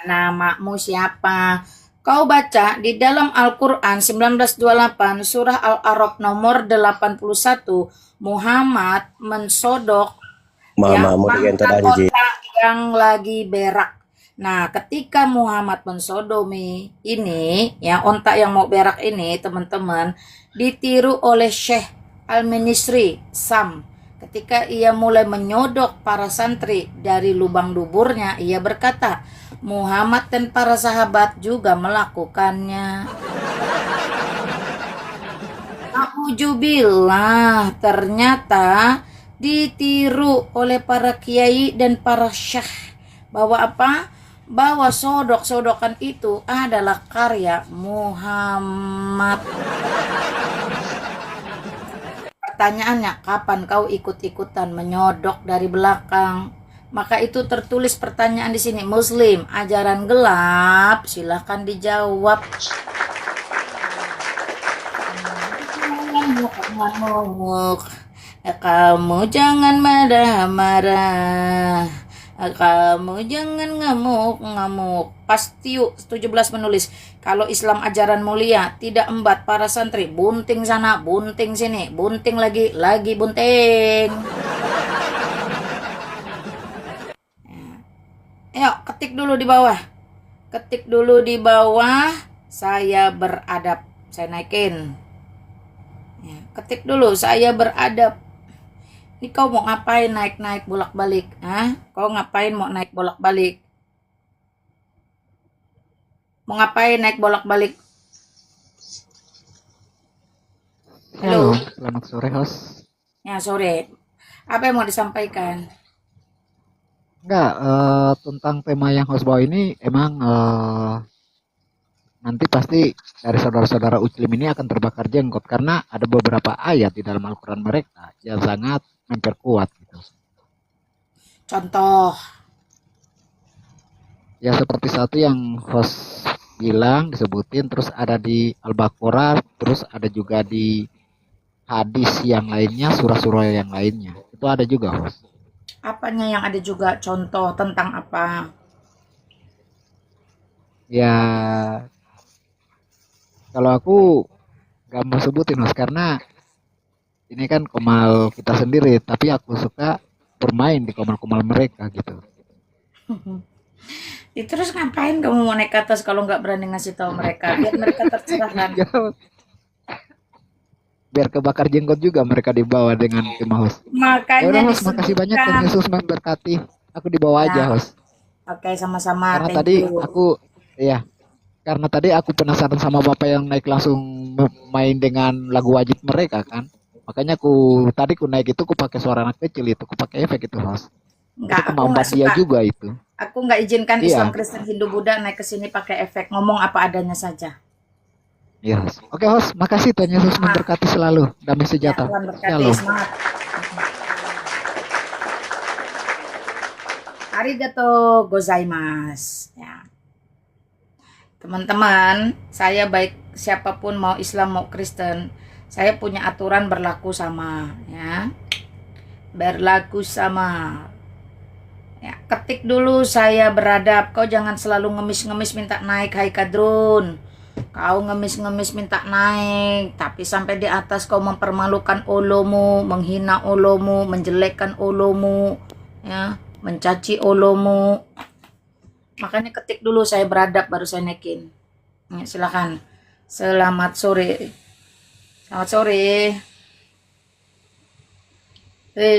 Namamu siapa? Kau baca di dalam Al-Quran 1928 surah Al-A'raf nomor 81, Muhammad mensodok Mamamu digentot anjing. yang lagi berak. Nah, ketika Muhammad mensodomi ini, ya ontak yang mau berak ini, teman-teman, ditiru oleh Syekh Al-Ministri Sam. Ketika ia mulai menyodok para santri dari lubang duburnya, ia berkata, Muhammad dan para sahabat juga melakukannya. Auzubillah, ternyata ditiru oleh para kiai dan para syekh. Bahwa apa? Bahwa sodok-sodokan itu adalah karya Muhammad. Pertanyaannya, kapan kau ikut-ikutan menyodok dari belakang? Maka itu tertulis pertanyaan di sini, Muslim, ajaran gelap, silahkan dijawab. Kamu jangan marah-marah. Kamu jangan ngamuk-ngamuk. Pastiu 17 menulis, kalau Islam ajaran mulia, tidak embat para santri, bunting sana, bunting sini, bunting lagi bunting. Ayo, ketik dulu di bawah. Ketik dulu di bawah, saya beradab. Saya naikin. Ya, ketik dulu, saya beradab. Ini kau mau ngapain naik-naik bolak-balik? Hah? Kau ngapain mau naik bolak-balik? Mau ngapain naik bolak-balik? Halo. Selamat sore, host. Ya, sore. Apa yang mau disampaikan? Enggak, tentang tema yang host bawa ini emang nanti pasti dari saudara-saudara Muslim ini akan terbakar jenggot karena ada beberapa ayat di dalam Al-Quran mereka yang sangat memperkuat gitu. Contoh. Ya seperti satu yang host bilang disebutin, terus ada di Al-Baqarah, terus ada juga di hadis yang lainnya, surah-surah yang lainnya. Itu ada juga, host. Apanya yang ada juga, contoh tentang apa? Ya kalau aku gak mau sebutin, host, karena ini kan komal kita sendiri, tapi aku suka bermain di komal-komal mereka gitu. Terus ngapain kamu mau naik ke atas kalau nggak berani ngasih tahu mereka? Biar mereka tercerahkan. Biar kebakar jenggot juga mereka dibawa dengan tema host. Makanya Yaudah, host, makasih banyak, Tuhan Yesus memberkati. Aku dibawa aja, host. Oke, sama-sama. Karena tadi aku penasaran sama bapak yang naik langsung main dengan lagu wajib mereka kan. Makanya aku naik itu aku pakai suara anak kecil itu, aku pakai efek itu, host. Enggak, aku nggak dia juga itu. Aku nggak izinkan Islam, Kristen, Hindu, Buddha naik ke sini pakai efek. Ngomong apa adanya saja. Iya, host. Oke, host. Makasih, Tuhan Yesus memberkati selalu. Damai Ya, sejahtera. Tuhan berkati, Shalom. semangat. Arigato gozaimasu. Ya. Teman-teman, saya baik siapapun mau Islam mau Kristen, saya punya aturan berlaku sama, ya. Berlaku sama. Ya, ketik dulu saya beradab, kau jangan selalu ngemis-ngemis minta naik, hai kadrun. Kau ngemis-ngemis minta naik, tapi sampai di atas kau mempermalukan olomu, menghina olomu, menjelekkan olomu, ya, mencaci olomu. Makanya ketik dulu saya beradab baru saya naikin. Ya, silakan. Selamat sore. Selamat sore.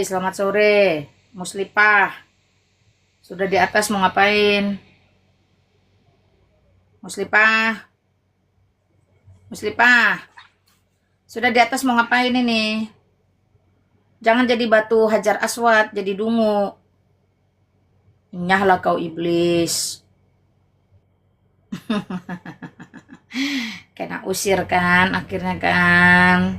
Selamat sore. Muslipah. Sudah di atas mau ngapain? Muslipah. Muslipah. Sudah di atas mau ngapain ini? Jangan jadi batu hajar aswad, jadi dungu. Nyahlah kau iblis. Kena usir kan akhirnya kan.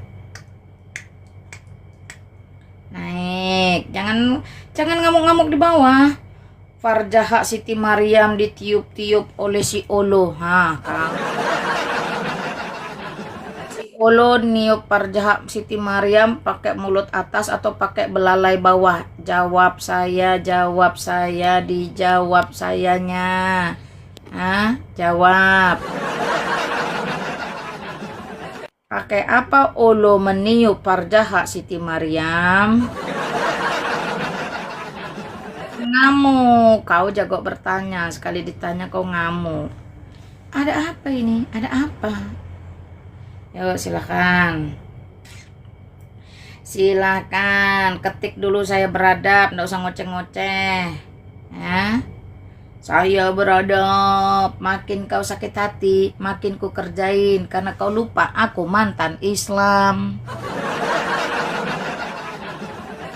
Naik. Jangan ngamuk-ngamuk di bawah. Farjaha Siti Maryam ditiup-tiup oleh si Olo. Kang. Si Olo niup Farjaha Siti Maryam pakai mulut atas atau pakai belalai bawah? Jawab saya, dijawab sayanya. Jawab. Pakai apa Olo meniup Farjaha Siti Maryam? Ngamuk. Kau jago bertanya, sekali ditanya kau ngamuk. Ada apa ini? Ada apa? Yuk silakan. Silakan ketik dulu saya beradab, nggak usah ngoceh-ngoceh. Ya. Saya beradab, makin kau sakit hati, makin ku kerjain karena kau lupa aku mantan Islam.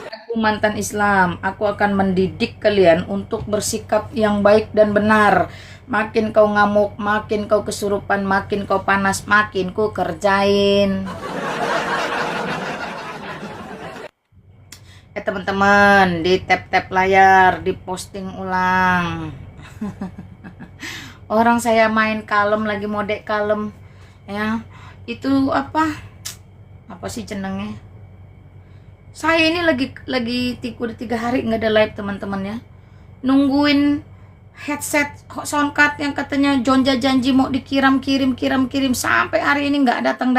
Aku mantan Islam, aku akan mendidik kalian untuk bersikap yang baik dan benar. Makin kau ngamuk, makin kau kesurupan, makin kau panas, makin ku kerjain. Teman-teman, di tap-tap layar, di posting ulang. Orang saya main kalem, lagi mode kalem, ya. Itu apa sih jenengnya? Saya ini lagi udah 3 hari nggak ada live teman-teman ya. Nungguin headset soundcard yang katanya Jonja janji mau dikirim sampai hari ini nggak datang.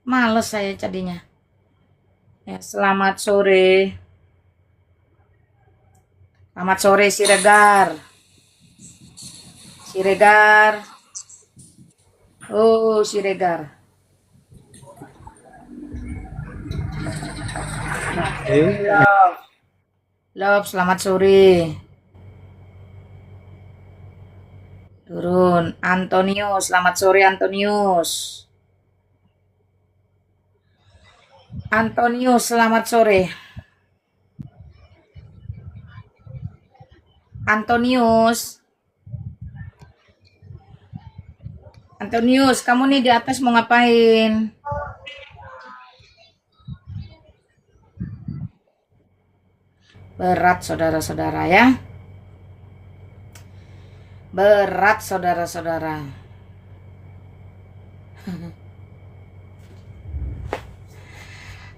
Males saya jadinya. Ya, selamat sore. Selamat sore Siregar. Oh, Siregar. Love, selamat sore. Turun. Antonius, selamat sore Antonius. Antonius, selamat sore. Antonius, kamu nih di atas mau ngapain? Berat saudara-saudara ya. Berat saudara-saudara.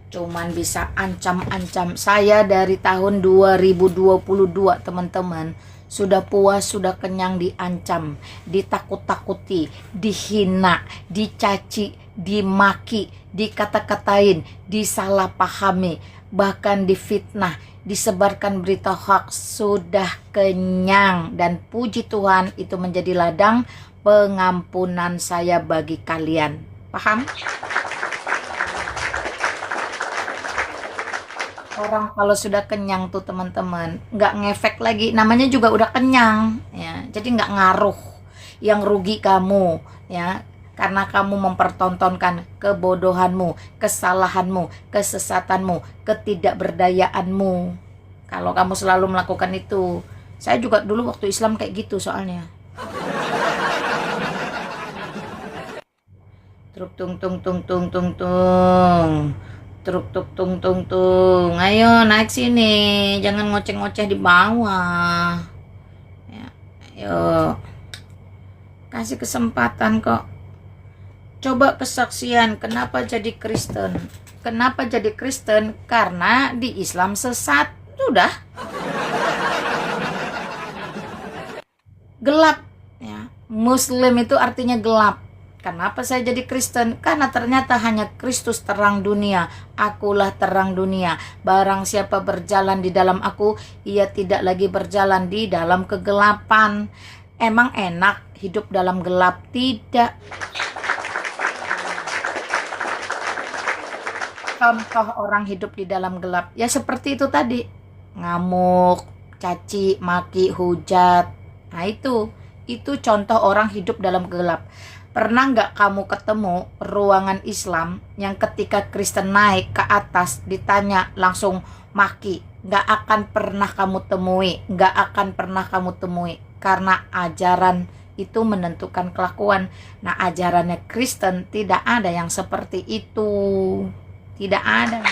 Cuman bisa ancam-ancam. Saya dari tahun 2022 teman-teman. Sudah puas, sudah kenyang diancam, ditakut-takuti, dihina, dicaci, dimaki, dikata-katain, disalahpahami, bahkan difitnah, disebarkan berita hoax. Sudah kenyang, dan puji Tuhan itu menjadi ladang pengampunan saya bagi kalian. Paham? Orang kalau sudah kenyang tuh teman-teman, nggak ngefek lagi, namanya juga udah kenyang ya, jadi nggak ngaruh. Yang rugi kamu ya, karena kamu mempertontonkan kebodohanmu, kesalahanmu, kesesatanmu, ketidakberdayaanmu. Kalau kamu selalu melakukan itu, saya juga dulu waktu Islam kayak gitu soalnya. Truk tung tung tung tung tung tung. Truk tuk tung tung tung. Ayo naik sini, jangan ngoceh-ngoceh di bawah. Ya, ayo. Kasih kesempatan kok. Coba kesaksian kenapa jadi Kristen. Kenapa jadi Kristen? Karena di Islam sesat. Sudah. Gelap ya. Muslim itu artinya gelap. Kenapa saya jadi Kristen? Karena ternyata hanya Kristus terang dunia. Akulah terang dunia. Barang siapa berjalan di dalam aku, ia tidak lagi berjalan di dalam kegelapan. Emang enak hidup dalam gelap? Tidak. Contoh orang hidup di dalam gelap, ya seperti itu tadi. Ngamuk, caci, maki, hujat. Nah itu contoh orang hidup dalam gelap. Pernah nggak kamu ketemu ruangan Islam yang ketika Kristen naik ke atas ditanya langsung maki? Nggak akan pernah kamu temui, nggak akan pernah kamu temui. Karena ajaran itu menentukan kelakuan. Nah, ajarannya Kristen tidak ada yang seperti itu. Tidak ada.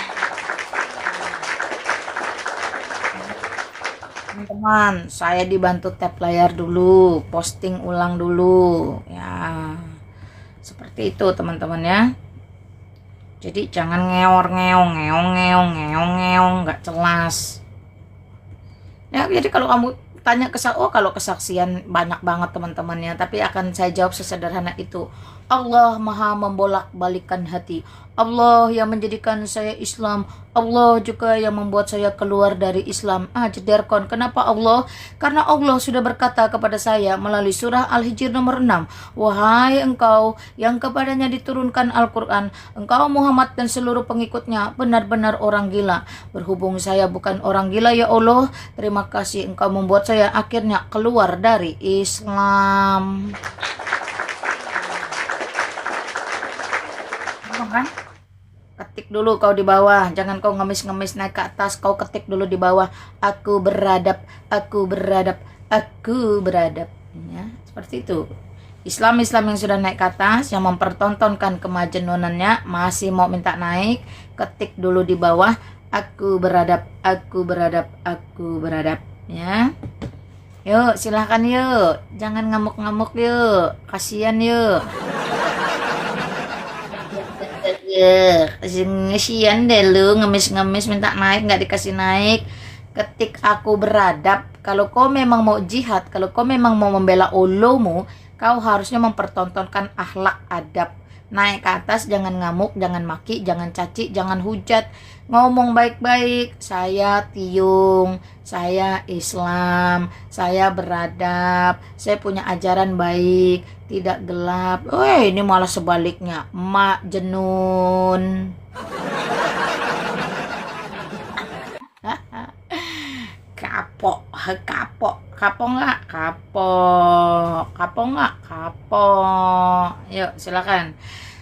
Teman-teman, saya dibantu tap layar dulu, posting ulang dulu. Ya, seperti itu teman-teman ya. Jadi jangan ngeong-ngeong, ngeong-ngeong, ngeong-ngeong, nggak jelas. Ya, jadi kalau kamu tanya kalau kesaksian banyak banget teman-temannya, tapi akan saya jawab sesederhana itu. Allah Maha membolak-balikan hati. Allah yang menjadikan saya Islam. Allah juga yang membuat saya keluar dari Islam. Jederkon. Kenapa Allah? Karena Allah sudah berkata kepada saya melalui surah Al-Hijr nomor 6. Wahai engkau yang kepadanya diturunkan Al-Quran, engkau Muhammad dan seluruh pengikutnya benar-benar orang gila. Berhubung saya bukan orang gila ya Allah, terima kasih engkau membuat saya akhirnya keluar dari Islam. Kan? Ketik dulu kau di bawah, jangan kau ngemis-ngemis naik ke atas, kau ketik dulu di bawah. Aku beradab, aku beradab, aku beradab. Ya, seperti itu. Islam yang sudah naik ke atas, yang mempertontonkan kemajenunannya, masih mau minta naik, ketik dulu di bawah. Aku beradab, aku beradab, aku beradab. Ya. Yuk, silahkan yuk. Jangan ngamuk-ngamuk yuk. Kasihan yuk. Kasihan deh lu, ngemis-ngemis minta naik nggak dikasih naik. Ketik aku beradab. Kalau kau memang mau jihad, kalau kau memang mau membela ulumu, kau harusnya mempertontonkan akhlak adab. Naik ke atas, jangan ngamuk, jangan maki, jangan caci, jangan hujat. Ngomong baik-baik. Saya Tiung, saya Islam, saya beradab, saya punya ajaran baik, tidak gelap. Ini malah sebaliknya, mak jenun. Kapok, kapok, kapok nggak? Kapok, kapok nggak? Kapok. Yuk, silakan,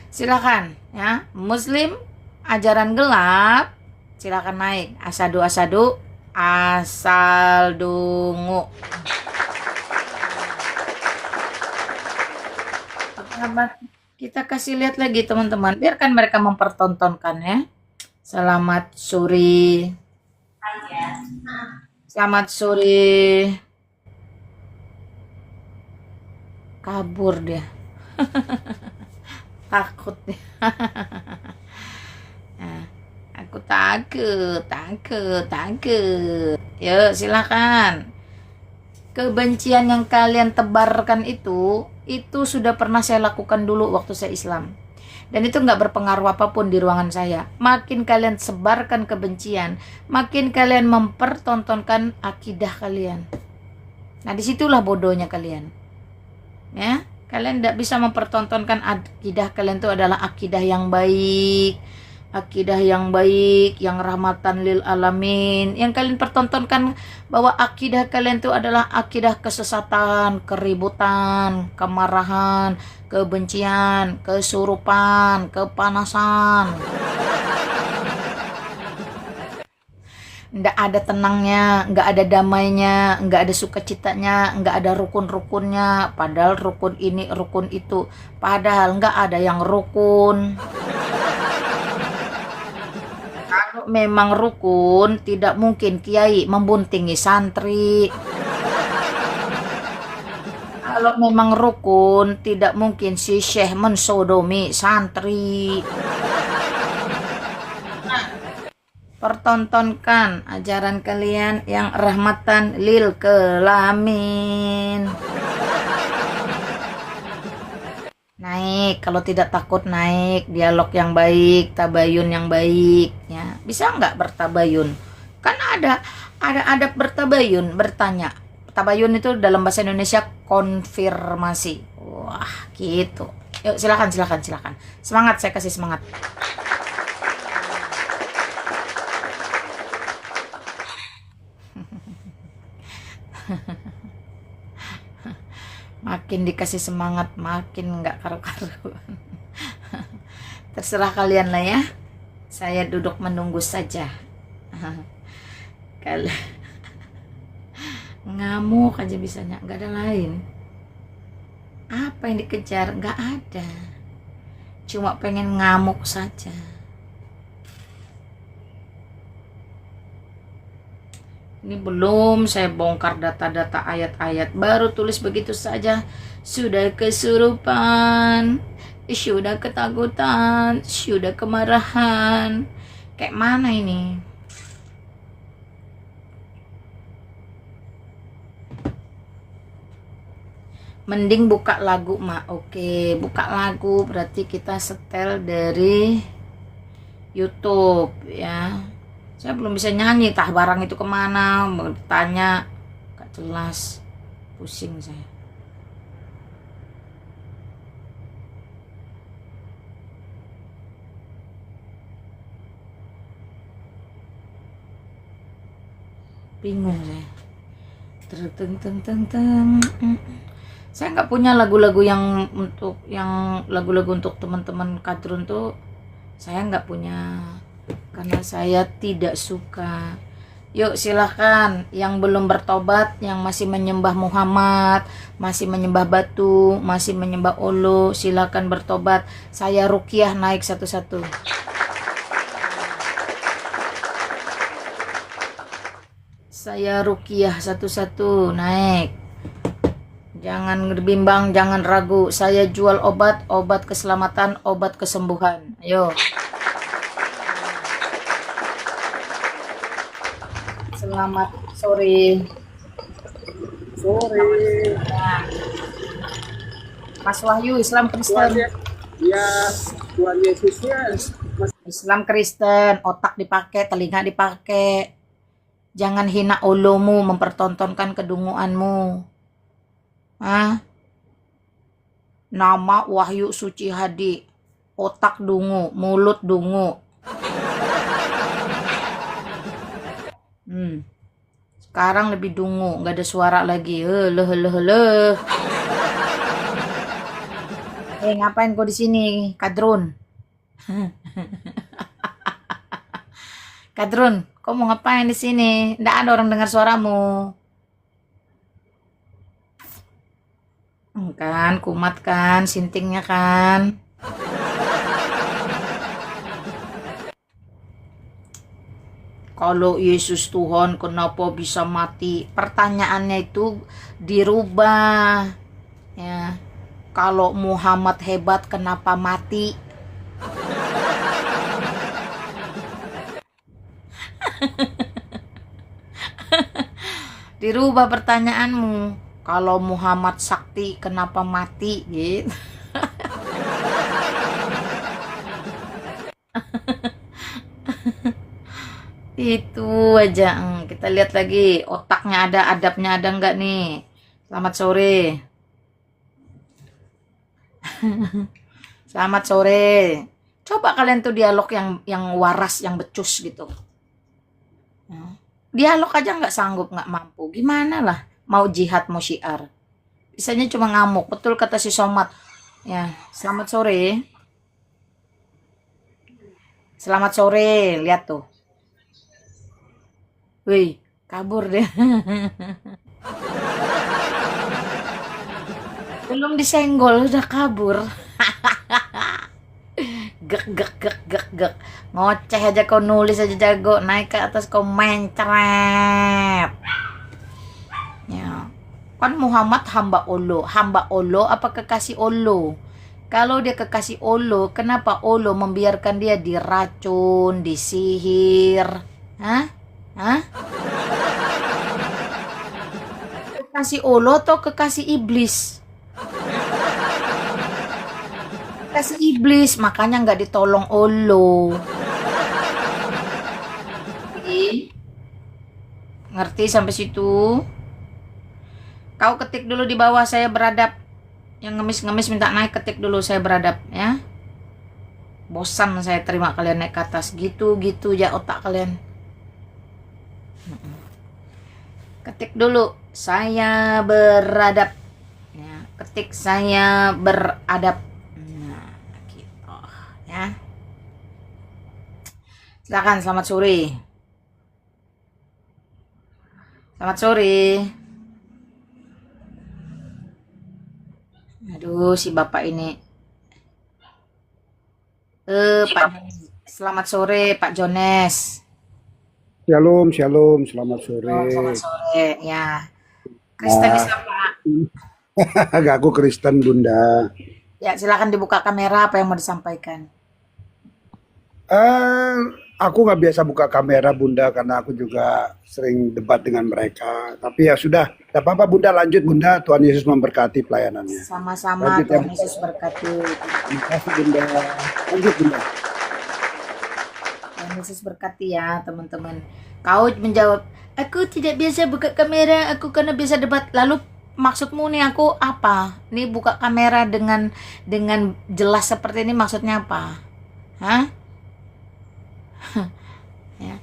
silakan ya. Muslim ajaran gelap, silakan naik. Asadu, asadu, asal dungu. Kita kasih lihat lagi teman-teman, biarkan mereka mempertontonkan ya. Selamat sore. Selamat sore. Kabur dia. Takut dia. Aku takut. Yuk silakan. Kebencian yang kalian tebarkan itu sudah pernah saya lakukan dulu waktu saya Islam. Dan itu nggak berpengaruh apapun di ruangan saya. Makin kalian sebarkan kebencian, makin kalian mempertontonkan akidah kalian. Nah disitulah bodohnya kalian. Ya, kalian tidak bisa mempertontonkan akidah kalian itu adalah akidah yang baik. Akidah yang baik, yang rahmatan lil alamin. Yang kalian pertontonkan bahwa akidah kalian itu adalah akidah kesesatan, keributan, kemarahan, kebencian, kesurupan, kepanasan. nggak ada tenangnya, nggak ada damainya, nggak ada sukacitanya, nggak ada rukun-rukunnya. Padahal rukun ini, rukun itu. Padahal nggak ada yang rukun. Kalau memang rukun, tidak mungkin kiai membuntingi santri. Kalau memang rukun, tidak mungkin si syekh mensodomi santri. Pertontonkan ajaran kalian yang rahmatan lil kelamin. Naik, kalau tidak takut naik, dialog yang baik, tabayun yang baik, ya. Bisa nggak bertabayun? Kan ada adab bertabayun, bertanya. Tabayun itu dalam bahasa Indonesia konfirmasi. Wah, gitu. Yuk, silakan. Semangat, saya kasih semangat. Makin dikasih semangat, makin nggak karu-karuan. Terserah kalian lah ya. Saya duduk menunggu saja. Kalau ngamuk aja bisanya, nggak ada lain. Apa yang dikejar? Nggak ada. Cuma pengen ngamuk saja. Ini belum saya bongkar data-data ayat-ayat, baru tulis begitu saja. Sudah kesurupan, sudah ketakutan, sudah kemarahan. Kayak mana ini? Mending buka lagu, Mak. Oke, buka lagu berarti kita setel dari YouTube ya. Saya belum bisa nyanyi, tah barang itu kemana, bertanya, gak jelas, pusing saya. Bingung saya. Saya nggak punya lagu-lagu yang lagu-lagu untuk teman-teman kadrun tuh, saya nggak punya. Karena saya tidak suka. Yuk silahkan yang belum bertobat, yang masih menyembah Muhammad, masih menyembah batu, masih menyembah Olo, silahkan bertobat. Saya ruqyah naik satu-satu. Saya ruqyah satu-satu naik. Jangan bimbang, jangan ragu. Saya jual obat, obat keselamatan, obat kesembuhan. Ayo. Selamat sore. Nah. Mas Wahyu, Islam Kristen. Ya, Tuhan Yesusnya. Islam Kristen, otak dipakai, telinga dipakai. Jangan hina ulumu, mempertontonkan kedunguanmu. Nama Wahyu Suci Hadi, otak dungu, mulut dungu. Sekarang lebih dungu, nggak ada suara lagi. Ngapain kau di sini, Kadrun? Kadrun, kau mau ngapain di sini? Nggak ada orang dengar suaramu. Kan, kumat kan, sintingnya kan. Kalau Yesus Tuhan, kenapa bisa mati? Pertanyaannya itu dirubah. Ya. Kalau Muhammad hebat, kenapa mati? Dirubah pertanyaanmu. Kalau Muhammad sakti, kenapa mati? Gitu. Itu aja. Kita lihat lagi otaknya ada, adabnya ada enggak nih. Selamat sore. Selamat sore. Coba kalian tuh dialog yang waras, yang becus gitu. Dialog aja nggak sanggup, nggak mampu. Gimana lah mau jihad, mau syiar. Bisanya cuma ngamuk. Betul kata si Somad. Ya, selamat sore. Selamat sore. Lihat tuh. Wih, kabur deh. Belum disenggol udah kabur. Gek gek gek gek gek. Ngoceh aja kau, nulis aja jago, naik ke atas kau mencret. Ya. Kan Muhammad hamba Allah apa kekasih Allah? Kalau dia kekasih Allah, kenapa Allah membiarkan dia diracun, disihir? Hah? Hah? Kekasih Allah atau kekasih iblis? Kekasih iblis, makanya nggak ditolong Allah. Ngerti sampai situ? Kau ketik dulu di bawah, saya beradab. Yang ngemis-ngemis minta naik, ketik dulu, saya beradab ya. Bosan saya terima kalian naik ke atas. Gitu-gitu ya otak kalian. Ketik dulu, saya beradab. Ya, ketik saya beradab. Nah, gitu ya. Silakan, selamat sore. Selamat sore. Aduh, si bapak ini. Pak, selamat sore Pak Jones. Shalom, shalom, selamat sore. Selamat sore, ya. Kristen Islam Pak. Aku Kristen, Bunda. Ya, silakan dibuka kamera, apa yang mau disampaikan. Aku nggak biasa buka kamera, Bunda, karena aku juga sering debat dengan mereka. Tapi ya sudah, tidak apa-apa, Bunda, lanjut, Bunda. Tuhan Yesus memberkati pelayanannya. Sama-sama, Lanjut ya, Tuhan Yesus berkati. Terima kasih, Bunda. Lanjut, Bunda. Tuhan Yesus berkati ya, teman-teman. Kau menjawab, aku tidak biasa buka kamera, aku karena biasa debat. Lalu maksudmu nih aku apa? Nih buka kamera dengan jelas seperti ini maksudnya apa? Hah? Ya.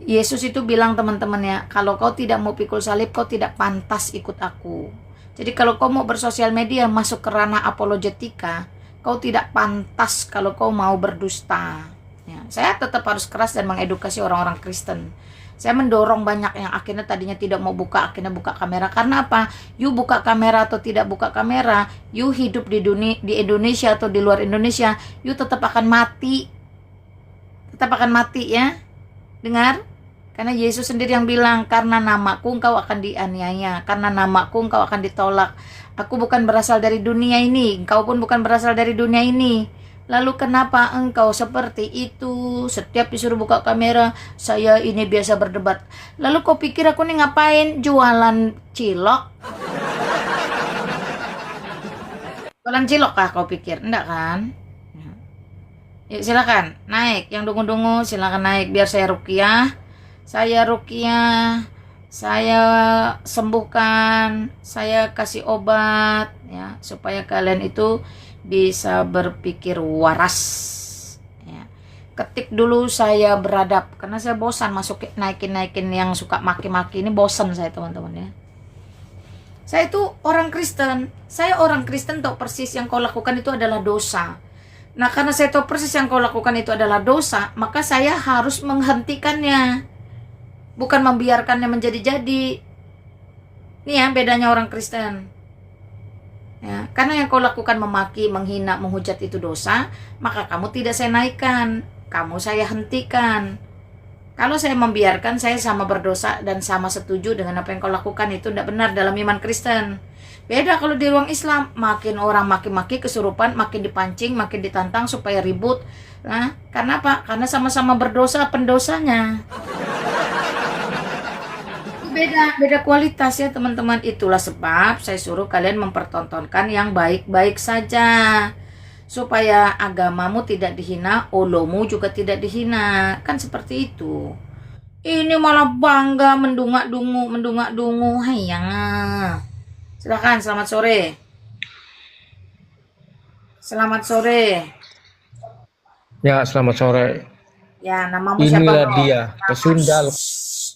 Yesus itu bilang, teman-teman ya, kalau kau tidak mau pikul salib, kau tidak pantas ikut aku. Jadi kalau kau mau bersosial media masuk ke ranah apologetika, kau tidak pantas kalau kau mau berdusta. Ya, saya tetap harus keras dan mengedukasi orang-orang Kristen. Saya mendorong banyak yang akhirnya tadinya tidak mau buka, akhirnya buka kamera. Karena apa? You buka kamera atau tidak buka kamera, you hidup di Indonesia atau di luar Indonesia, you tetap akan mati. Tetap akan mati ya. Dengar? Karena Yesus sendiri yang bilang, karena namaku engkau akan dianiaya, karena namaku engkau akan ditolak. Aku bukan berasal dari dunia ini, engkau pun bukan berasal dari dunia ini. Lalu kenapa engkau seperti itu? Setiap disuruh buka kamera, saya ini biasa berdebat. Lalu kau pikir aku nih ngapain? Jualan cilok? Jualan cilok kah kau pikir? Enggak kan? Yuk silakan naik, yang dungu-dungu silakan naik biar saya ruqyah. Saya sembuhkan, saya kasih obat ya, supaya kalian itu bisa berpikir waras ya. Ketik dulu saya beradab, karena saya bosan naikin yang suka maki-maki ini, bosan saya teman-teman ya. Saya itu orang Kristen, tahu persis yang kau lakukan itu adalah dosa. Nah, karena saya tahu persis yang kau lakukan itu adalah dosa, maka saya harus menghentikannya. Bukan membiarkannya menjadi-jadi. Ini ya bedanya orang Kristen. Ya, karena yang kau lakukan memaki, menghina, menghujat itu dosa, maka kamu tidak saya naikkan. Kamu saya hentikan. Kalau saya membiarkan, saya sama berdosa dan sama setuju dengan apa yang kau lakukan. Itu tidak benar dalam iman Kristen. Beda kalau di ruang Islam, makin orang maki-maki kesurupan, makin dipancing, makin ditantang supaya ribut. Nah, karena apa? Karena sama-sama berdosa pendosanya. Beda kualitas ya teman-teman. Itulah sebab saya suruh kalian mempertontonkan yang baik-baik saja. Supaya agamamu tidak dihina, olomu juga tidak dihina. Kan seperti itu. Ini malah bangga mendungak-dungu. Hayang. Silakan, selamat sore. Selamat sore. Ya, selamat sore. Ya, namamu siapa? Inilah dia, pesundal.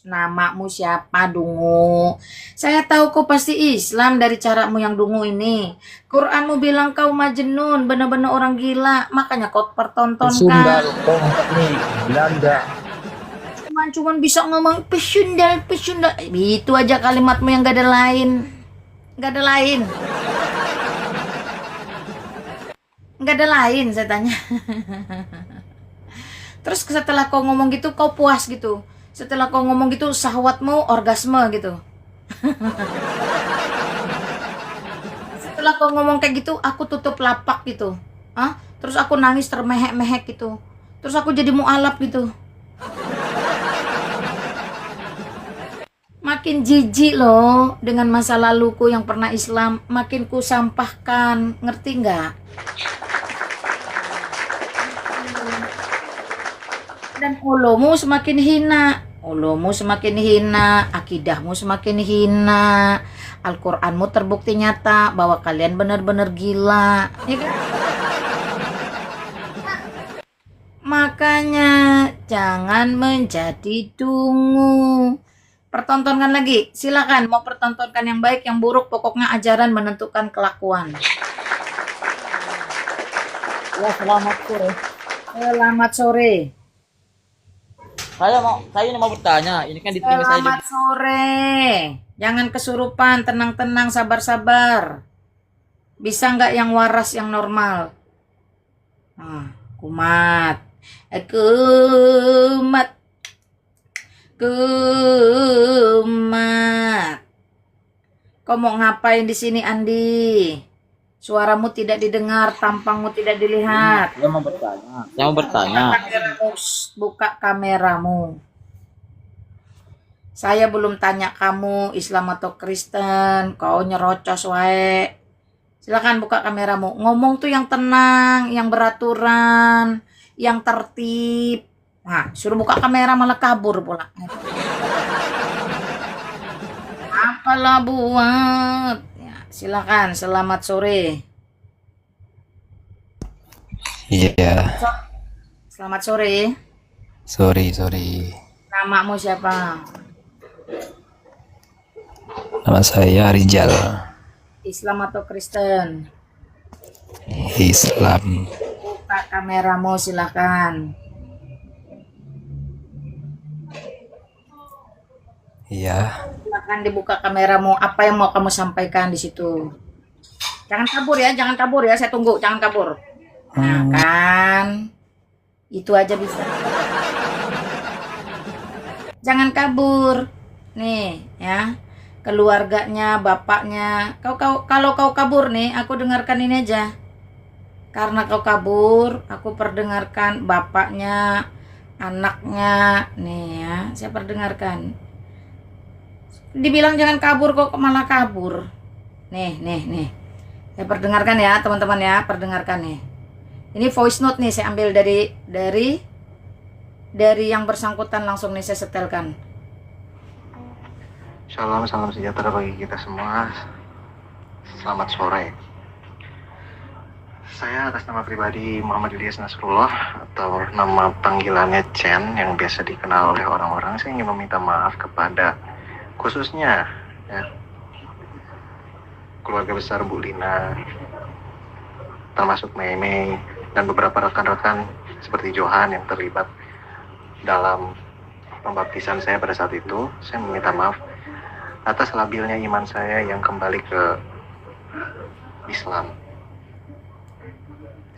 Namamu siapa, dungu? Saya tahu kau pasti Islam dari caramu yang dungu ini. Quranmu bilang kau majnun, benar-benar orang gila. Makanya kau pertontonkan. Pesundal, kompeni, Belanda. cuman bisa ngomong pesundal. Itu aja kalimatmu yang gak ada lain. Gak ada lain. Gak ada lain, saya tanya. Terus setelah kau ngomong gitu, kau puas gitu. Setelah kau ngomong gitu, syahwatmu orgasme gitu. Setelah kau ngomong kayak gitu, aku tutup lapak gitu. Terus aku nangis termehek-mehek gitu. Terus aku jadi mualaf gitu. Makin jijik loh dengan masa laluku yang pernah Islam, makin ku sampahkan, ngerti nggak? Dan olomu semakin hina, akidahmu semakin hina, Al-Qur'anmu terbukti nyata bahwa kalian benar-benar gila, ya kan? Makanya jangan menjadi dungu. Pertontonkan lagi, silakan mau pertontonkan yang baik, yang buruk, pokoknya ajaran menentukan kelakuan. Ya, selamat sore. Selamat sore. Saya ini mau bertanya, ini kan di tim saya Selamat sore. Jangan kesurupan, tenang-tenang, sabar-sabar. Bisa nggak yang waras, yang normal? Kumat. Kumat. Kau mau ngapain di sini, Andi? Suaramu tidak didengar, tampangmu tidak dilihat. Saya mau bertanya. Buka kameramu. Saya belum tanya kamu Islam atau Kristen, kau nyerocos wae. Silakan buka kameramu. Ngomong tuh yang tenang, yang beraturan, yang tertib. Nah, suruh buka kamera malah kabur pula. Apalah buat. Ya, silakan, selamat sore. Iya, Selamat sore. sorry. Namamu siapa? Nama saya Rizal, Islam atau Kristen? Islam. Buka kameramu silakan. Iya, Silakan dibuka kameramu. Apa yang mau kamu sampaikan di situ? Jangan kabur ya. Saya tunggu. Jangan kabur. Nah kan, itu aja bisa. Jangan kabur. Nih ya, keluarganya, bapaknya. Kalau kau kabur nih, aku dengarkan ini aja. Karena kau kabur, aku perdengarkan bapaknya, anaknya. Nih ya, saya perdengarkan. Dibilang jangan kabur kok malah kabur. Nih. Saya perdengarkan ya, teman-teman ya, perdengarkan nih. Ini voice note nih, saya ambil dari yang bersangkutan, langsung nih saya setelkan. Shalom, salam sejahtera bagi kita semua. Selamat sore. Saya atas nama pribadi Muhammad Ilyas Nasrullah, atau nama panggilannya Chen, yang biasa dikenal oleh orang-orang. Saya ingin meminta maaf kepada khususnya ya, keluarga besar Bu Lina, termasuk Mei, dan beberapa rekan-rekan seperti Johan yang terlibat dalam pembaptisan saya pada saat itu. Saya meminta maaf atas labilnya iman saya yang kembali ke Islam,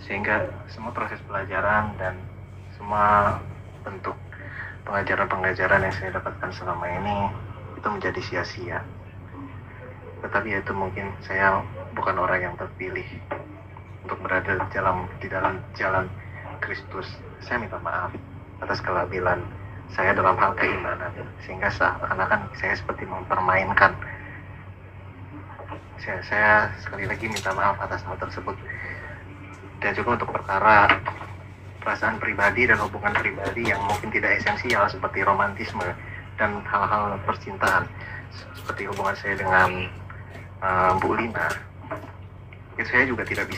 sehingga semua proses pelajaran dan semua bentuk pengajaran-pengajaran yang saya dapatkan selama ini itu menjadi sia-sia. Tetapi itu mungkin saya bukan orang yang terpilih untuk berada di dalam jalan Kristus. Saya minta maaf atas kelabilan saya dalam hal keimanan, sehingga seakan-akan saya seperti mempermainkan. Saya sekali lagi minta maaf atas hal tersebut. Dan juga untuk perasaan pribadi dan hubungan pribadi yang mungkin tidak esensial seperti romantisme dan hal-hal percintaan, seperti hubungan saya dengan Bu Lina, itu saya juga tidak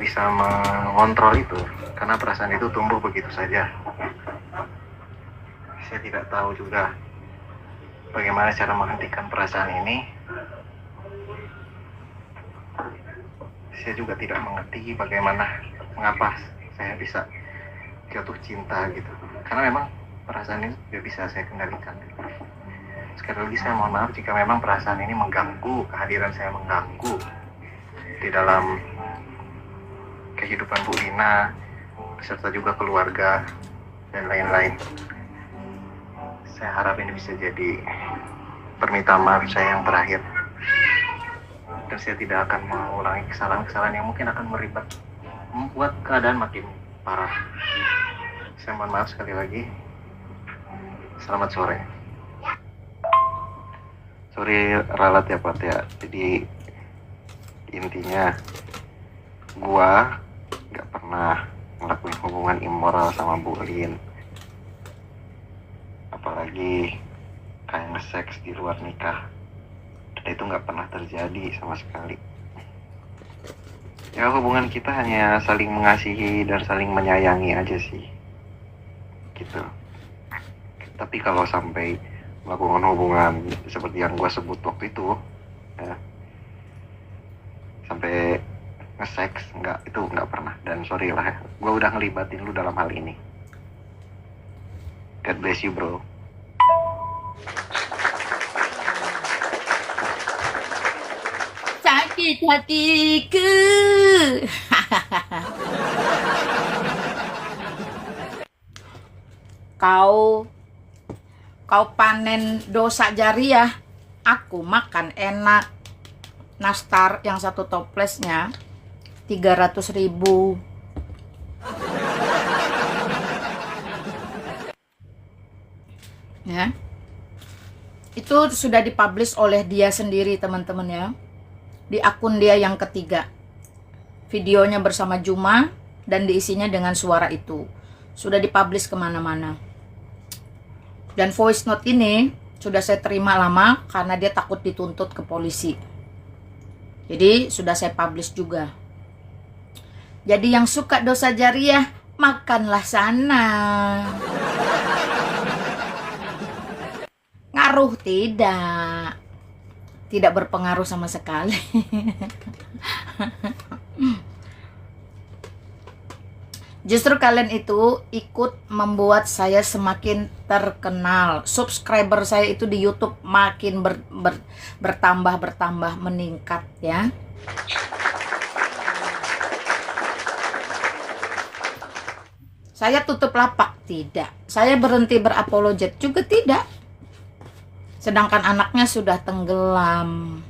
bisa mengontrol itu, karena perasaan itu tumbuh begitu saja. Saya tidak tahu juga bagaimana cara menghentikan perasaan ini. Saya juga tidak mengerti mengapa saya bisa jatuh cinta gitu, karena memang perasaan ini tidak bisa saya kendalikan. Sekali lagi saya mohon maaf jika memang perasaan ini mengganggu, kehadiran saya mengganggu di dalam kehidupan Bu Lina, beserta juga keluarga dan lain-lain. Saya harap ini bisa jadi permintaan maaf saya yang terakhir. Dan saya tidak akan mengulangi kesalahan-kesalahan yang mungkin akan membuat keadaan makin parah. Saya mohon maaf sekali lagi. Selamat sore. Sorry ralat ya Pak ya. Jadi intinya gua nggak pernah ngelakuin hubungan immoral sama Bu Lin. Apalagi kayak nge-seks di luar nikah. Dan itu nggak pernah terjadi sama sekali. Ya hubungan kita hanya saling mengasihi dan saling menyayangi aja sih. Gitu. Tapi kalau sampai melakukan hubungan seperti yang gue sebut waktu itu, ya, sampai nge-seks, itu nggak pernah. Dan sorry lah ya, gue udah ngelibatin lu dalam hal ini. God bless you bro. Sakit hatiku. Kau panen dosa jariah, aku makan enak. Nastar yang satu toplesnya 300.000. Ya. Itu sudah dipublish oleh dia sendiri teman-teman ya. Di akun dia yang ketiga. Videonya bersama Juma dan diisinya dengan suara itu. Sudah dipublish kemana-mana. Dan voice note ini sudah saya terima lama karena dia takut dituntut ke polisi. Jadi sudah saya publish juga. Jadi yang suka dosa jariah, makanlah sana. Ngaruh tidak. Tidak berpengaruh sama sekali. Justru kalian itu ikut membuat saya semakin terkenal. Subscriber saya itu di YouTube makin bertambah meningkat ya. Saya tutup lapak? Tidak. Saya berhenti berapologet juga tidak. Sedangkan anaknya sudah tenggelam.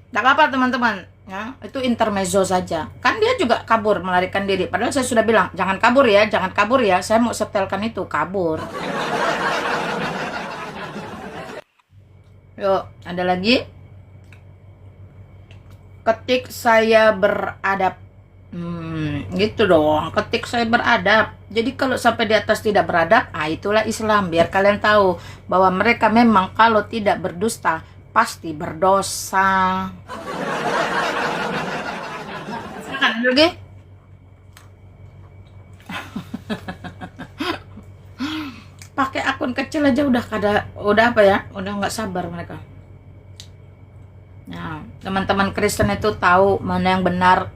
Tidak apa-apa teman-teman. Ya, itu intermezzo saja. Kan dia juga kabur, melarikan diri. Padahal saya sudah bilang, jangan kabur ya, jangan kabur ya. Saya mau setelkan itu, kabur. Yuk, ada lagi. Ketik saya beradab. Gitu dong, ketik saya beradab. Jadi kalau sampai di atas tidak beradab, itulah Islam. Biar kalian tahu bahwa mereka memang kalau tidak berdusta, pasti berdosa. Lagi pakai akun kecil aja udah apa ya, udah nggak sabar mereka. Nah teman-teman Kristen itu tahu mana yang benar.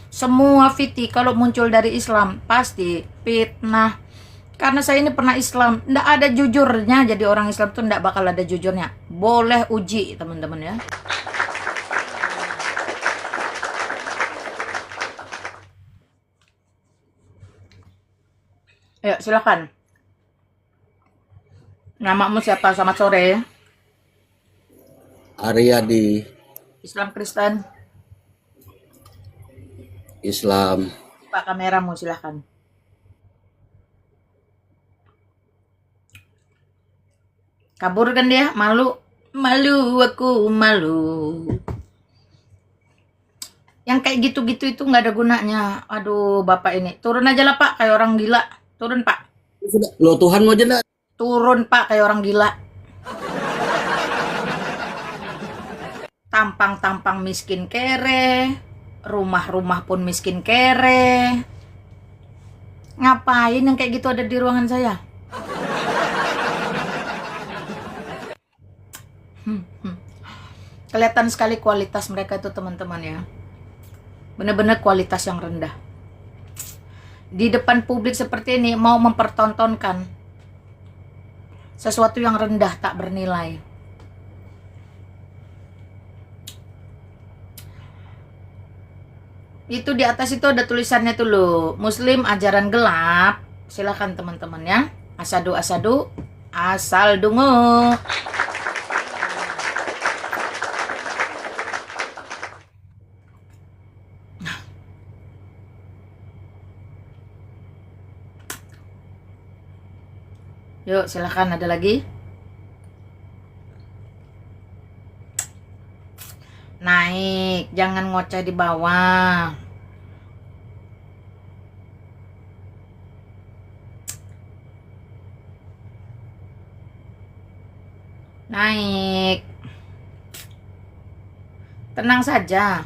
Semua fitih kalau muncul dari Islam pasti fitnah. Karena saya ini pernah Islam, nggak ada jujurnya. Jadi orang Islam tuh nggak bakal ada jujurnya. Boleh uji teman-teman ya. Ayo silakan. Namamu siapa? Selamat sore. Aryadi. Islam Kristen. Islam. Pak kameramu silakan. Kabur kan dia? Malu. Malu aku malu. Yang kayak gitu-gitu itu nggak ada gunanya. Aduh bapak ini. Turun aja lah pak, kayak orang gila. Turun pak. Lo Tuhan mau jenda. Turun pak, kayak orang gila. Tampang-tampang miskin kere. Rumah-rumah pun miskin kere. Ngapain yang kayak gitu ada di ruangan saya? Kelihatan sekali kualitas mereka itu teman-teman ya. Benar-benar kualitas yang rendah. di depan publik seperti ini mau mempertontonkan sesuatu yang rendah tak bernilai. Itu di atas itu ada tulisannya tuh loh, Muslim ajaran gelap. Silakan teman-teman ya. Asadu asal dungu. Yuk, silakan, ada lagi? Naik, jangan ngoceh di bawah. Naik. Tenang saja.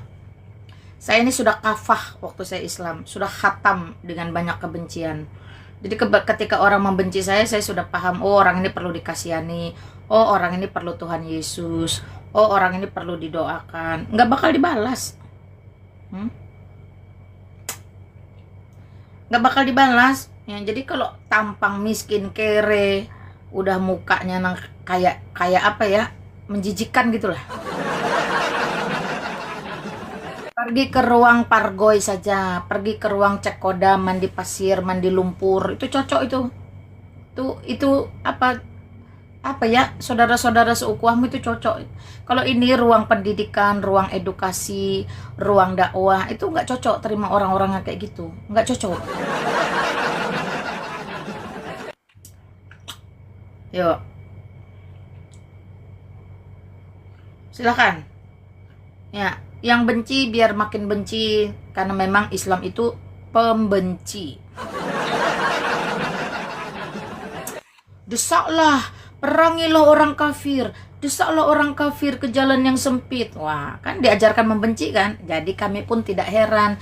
Saya ini sudah kafah waktu saya Islam, sudah khatam dengan banyak kebencian. Jadi ketika orang membenci saya sudah paham, oh orang ini perlu dikasihani, oh orang ini perlu Tuhan Yesus, oh orang ini perlu didoakan. Nggak bakal dibalas. Nggak bakal dibalas. Ya, jadi kalau tampang miskin, kere, udah mukanya kayak apa ya, menjijikan gitulah. Pergi ke ruang pargoy saja, pergi ke ruang cek kodam, mandi pasir, mandi lumpur, itu cocok itu. Itu apa ya, saudara-saudara seukuhmu itu cocok. Kalau ini ruang pendidikan, ruang edukasi, ruang dakwah, itu nggak cocok terima orang-orang yang kayak gitu, nggak cocok. Yuk, silakan. Ya, yang benci biar makin benci, karena memang Islam itu pembenci. Desaklah, perangilah orang kafir, desaklah orang kafir ke jalan yang sempit. Wah, kan diajarkan membenci kan? Jadi kami pun tidak heran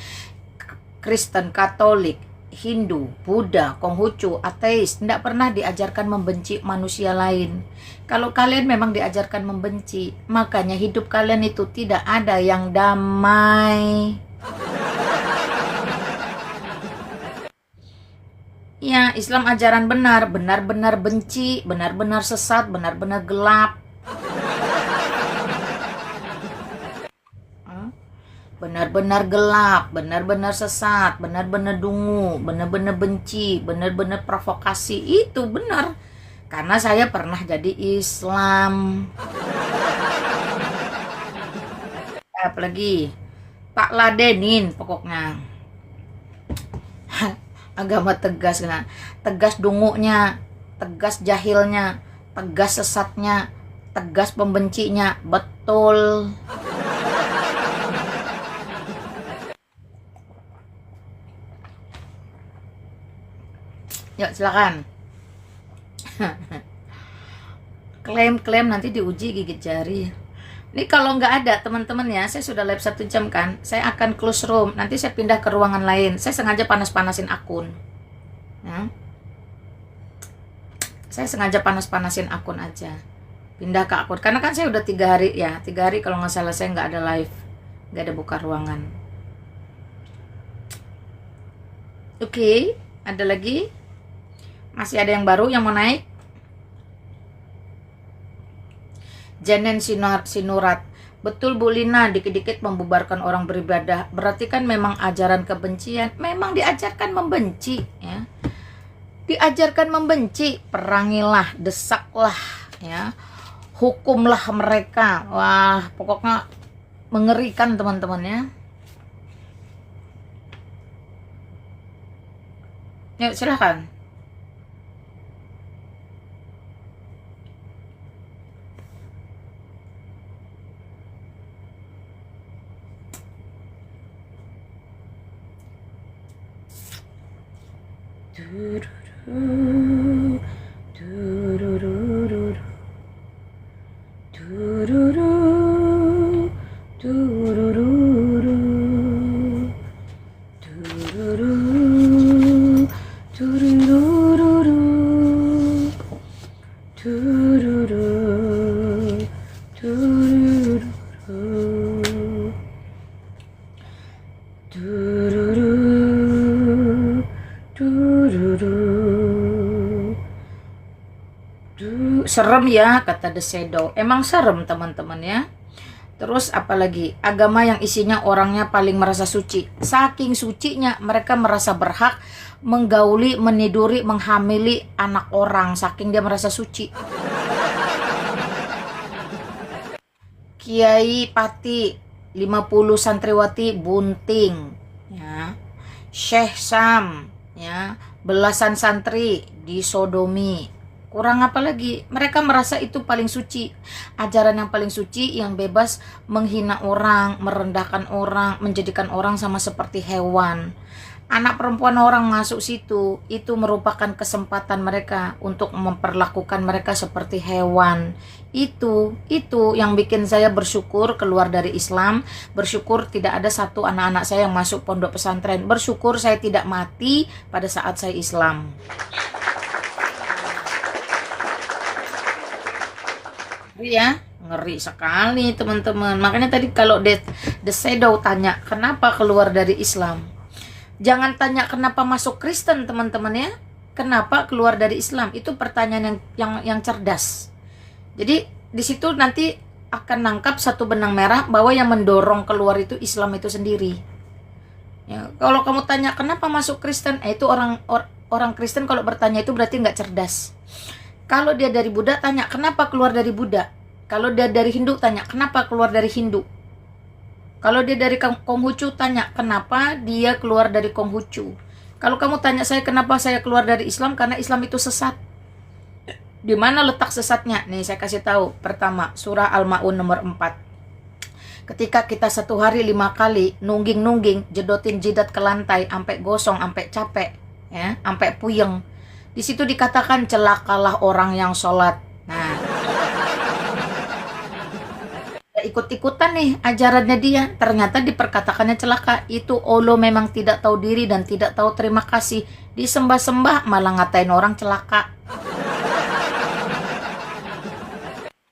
Kristen, Katolik, Hindu, Buddha, Konghucu, ateis tidak pernah diajarkan membenci manusia lain. Kalau kalian memang diajarkan membenci, makanya hidup kalian itu tidak ada yang damai. Ya, Islam ajaran benar, benar-benar benci, benar-benar sesat, benar-benar gelap. Benar-benar gelap, benar-benar sesat, benar-benar dungu, benar-benar benci, benar-benar provokasi. Itu benar. Karena saya pernah jadi Islam. Apalagi tak ladenin pokoknya. Agama tegas kan. Tegas dungunya, tegas jahilnya, tegas sesatnya, tegas pembencinya. Betul. Yuk, silakan. Klaim-klaim nanti diuji gigit jari. Ini kalau nggak ada teman-teman ya, saya sudah live 1 jam kan, saya akan close room. Nanti saya pindah ke ruangan lain. Saya sengaja panas-panasin akun. Ya. Saya sengaja panas-panasin akun aja. Pindah ke akun. Karena kan saya udah 3 hari ya. 3 hari kalau nggak salah saya nggak ada live. Nggak ada buka ruangan. Oke, ada lagi? Masih ada yang baru yang mau naik? Janen Sinurat. Betul Bu Lina, dikit-dikit membubarkan orang beribadah. Berarti kan memang ajaran kebencian. Memang diajarkan membenci ya. Diajarkan membenci, perangilah, desaklah ya. Hukumlah mereka. Wah, pokoknya mengerikan teman-teman ya. Yuk, silahkan. serem ya, kata The Shadow. Emang serem teman-teman ya. Terus apalagi, agama yang isinya orangnya paling merasa suci. Saking sucinya mereka merasa berhak menggauli, meniduri, menghamili anak orang. Saking dia merasa suci. Kiai Pati 50 santriwati bunting ya. Syekh Sam ya, belasan santri disodomi. Kurang apa lagi? Mereka merasa itu paling suci. Ajaran yang paling suci, yang bebas menghina orang, merendahkan orang, menjadikan orang sama seperti hewan. Anak perempuan orang masuk situ, itu merupakan kesempatan mereka untuk memperlakukan mereka seperti hewan. Itu yang bikin saya bersyukur keluar dari Islam. Bersyukur tidak ada satu anak-anak saya yang masuk pondok pesantren. Bersyukur saya tidak mati pada saat saya Islam. Ya, ngeri sekali teman-teman. Makanya tadi kalau The Shadow tanya kenapa keluar dari Islam, jangan tanya kenapa masuk Kristen teman-teman ya. Kenapa keluar dari Islam? Itu pertanyaan yang cerdas. Jadi di situ nanti akan nangkap satu benang merah bahwa yang mendorong keluar itu Islam itu sendiri. Ya, kalau kamu tanya kenapa masuk Kristen, itu orang Kristen kalau bertanya itu berarti nggak cerdas. Kalau dia dari Buddha, tanya kenapa keluar dari Buddha. Kalau dia dari Hindu, tanya kenapa keluar dari Hindu. Kalau dia dari Konghucu, tanya kenapa dia keluar dari Konghucu. Kalau kamu tanya saya kenapa saya keluar dari Islam, karena Islam itu sesat. Di mana letak sesatnya? Nih saya kasih tahu. Pertama, surah Al-Ma'un nomor 4. Ketika kita satu hari 5 kali nungging-nungging, jedotin jidat ke lantai, sampai gosong, sampai capek, ya, sampai puyeng. Di situ dikatakan celakalah orang yang sholat. Nah, ikut-ikutan nih ajarannya dia. Ternyata diperkatakannya celaka. Itu Allah memang tidak tahu diri dan tidak tahu terima kasih. Disembah-sembah malah ngatain orang celaka.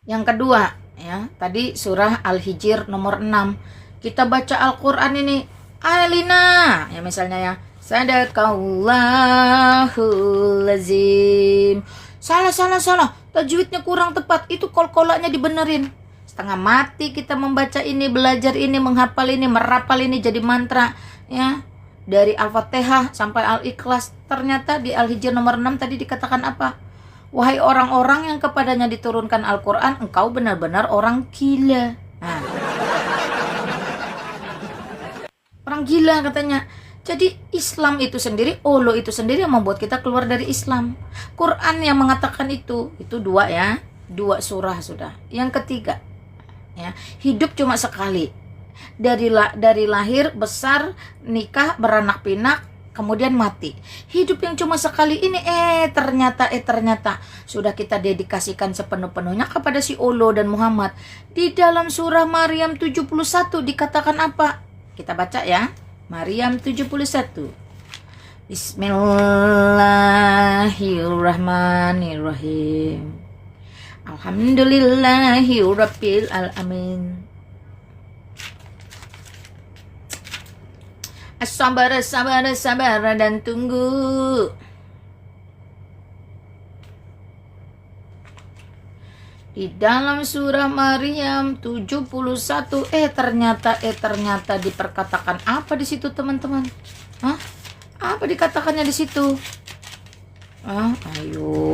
Yang kedua, ya, tadi surah Al-Hijr nomor 6. Kita baca Al-Quran ini, Alina, ya misalnya ya, Sadaqallahul azim. Salah. Tajwidnya kurang tepat. Itu kol-kolaknya dibenerin. Setengah mati kita membaca ini, belajar ini, menghafal ini, merapal ini jadi mantra. Ya, dari Al-Fatihah sampai Al-Ikhlas. Ternyata di Al-Hijr nomor 6 tadi dikatakan apa? Wahai orang-orang yang kepadanya diturunkan Al-Quran, engkau benar-benar orang gila. Nah. Orang gila katanya. Jadi Islam itu sendiri, Allah itu sendiri yang membuat kita keluar dari Islam. Quran yang mengatakan itu 2 ya, 2 surah sudah. Yang ketiga, ya, hidup cuma sekali. Dari lahir, besar, nikah, beranak pinak, kemudian mati. Hidup yang cuma sekali ini, ternyata sudah kita dedikasikan sepenuh-penuhnya kepada si Allah dan Muhammad. Di dalam surah Maryam 71 dikatakan apa? Kita baca ya. Maryam 71. Bismillahirrahmanirrahim. Alhamdulillahirabbil alamin. Sabar dan tunggu. Di dalam surah Maryam 71 ternyata diperkatakan apa di situ teman-teman? Hah? Apa dikatakannya di situ? Ayo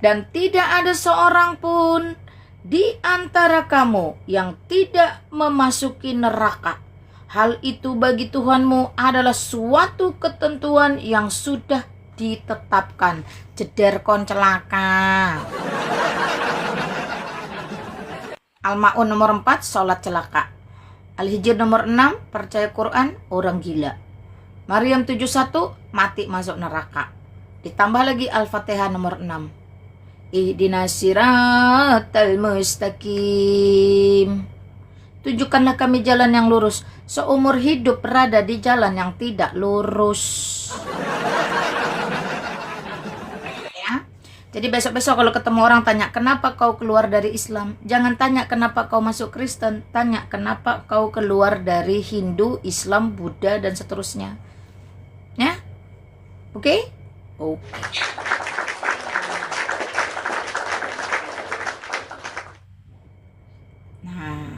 Dan tidak ada seorang pun di antara kamu yang tidak memasuki neraka. Hal itu bagi Tuhanmu adalah suatu ketentuan yang sudah ditetapkan. Jeder kon celaka. Al-Ma'un nomor 4, sholat celaka. Al-Hijr nomor 6, percaya Quran, orang gila. Maryam 71, mati masuk neraka. Ditambah lagi Al-Fatihah nomor 6. Ihdinas siratal mustaqim. Tunjukkanlah kami jalan yang lurus. Seumur hidup berada di jalan yang tidak lurus. Ya. Jadi besok-besok kalau ketemu orang tanya, kenapa kau keluar dari Islam? Jangan tanya kenapa kau masuk Kristen. Tanya kenapa kau keluar dari Hindu, Islam, Buddha, dan seterusnya. Ya. Oke? Oke. Nah,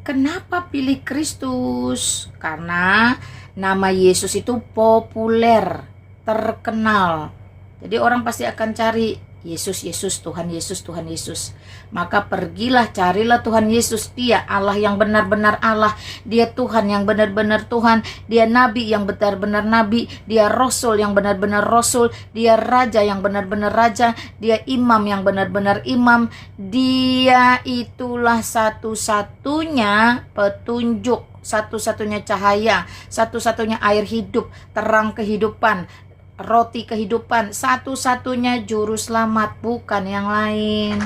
kenapa pilih Kristus? Karena nama Yesus itu populer, terkenal. Jadi orang pasti akan cari Yesus, Yesus, Tuhan Yesus, Tuhan Yesus. Maka pergilah, carilah Tuhan Yesus. Dia Allah yang benar-benar Allah. Dia Tuhan yang benar-benar Tuhan. Dia Nabi yang benar-benar Nabi. Dia Rasul yang benar-benar Rasul. Dia Raja yang benar-benar Raja. Dia Imam yang benar-benar Imam. Dia itulah satu-satunya petunjuk, satu-satunya cahaya, satu-satunya air hidup, terang kehidupan, roti kehidupan, satu-satunya juru selamat, bukan yang lain.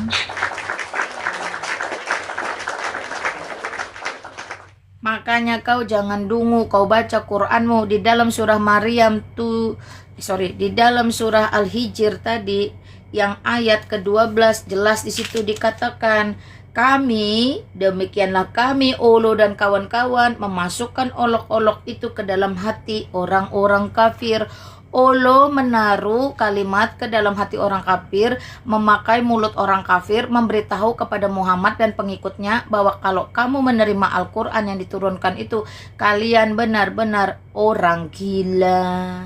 Makanya kau jangan dungu, kau baca Quranmu di dalam surah Maryam di dalam surah Al-Hijr tadi yang ayat ke-12 jelas di situ dikatakan, demikianlah kami Olo dan kawan-kawan memasukkan olok-olok itu ke dalam hati orang-orang kafir. Olo menaruh kalimat ke dalam hati orang kafir, memakai mulut orang kafir, memberitahu kepada Muhammad dan pengikutnya bahwa kalau kamu menerima Al-Quran yang diturunkan itu, kalian benar-benar orang gila.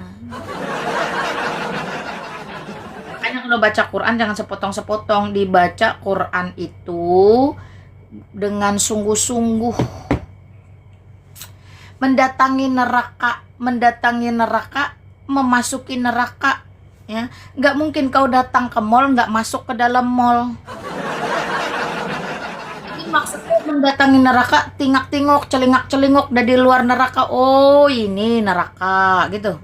Makanya kalau baca Quran jangan sepotong-sepotong, dibaca Quran itu dengan sungguh-sungguh. Mendatangi neraka, memasuki neraka, ya. Nggak mungkin kau datang ke mall nggak masuk ke dalam mall. Jadi maksudnya mendatangi neraka, tingak-tingok, celingak-celingok dari luar neraka. Oh, ini neraka, gitu.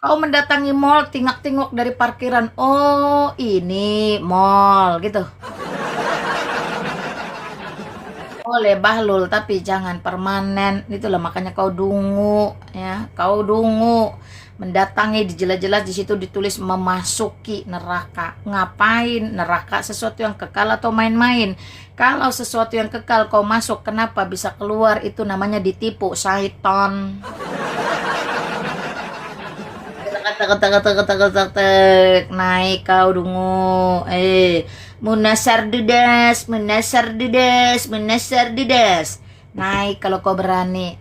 Kau mendatangi mall, tingak-tingok dari parkiran. Oh, ini mall, gitu. Boleh bahlul, tapi jangan permanen. Itulah makanya kau dungu, ya. Kau dungu, mendatangi, jelas-jelas di situ ditulis memasuki neraka. Ngapain? Neraka sesuatu yang kekal atau main-main? Kalau sesuatu yang kekal kau masuk, kenapa bisa keluar? Itu namanya ditipu syaitan. Naik kau dungu. Munasar dedes. Naik kalau kau berani,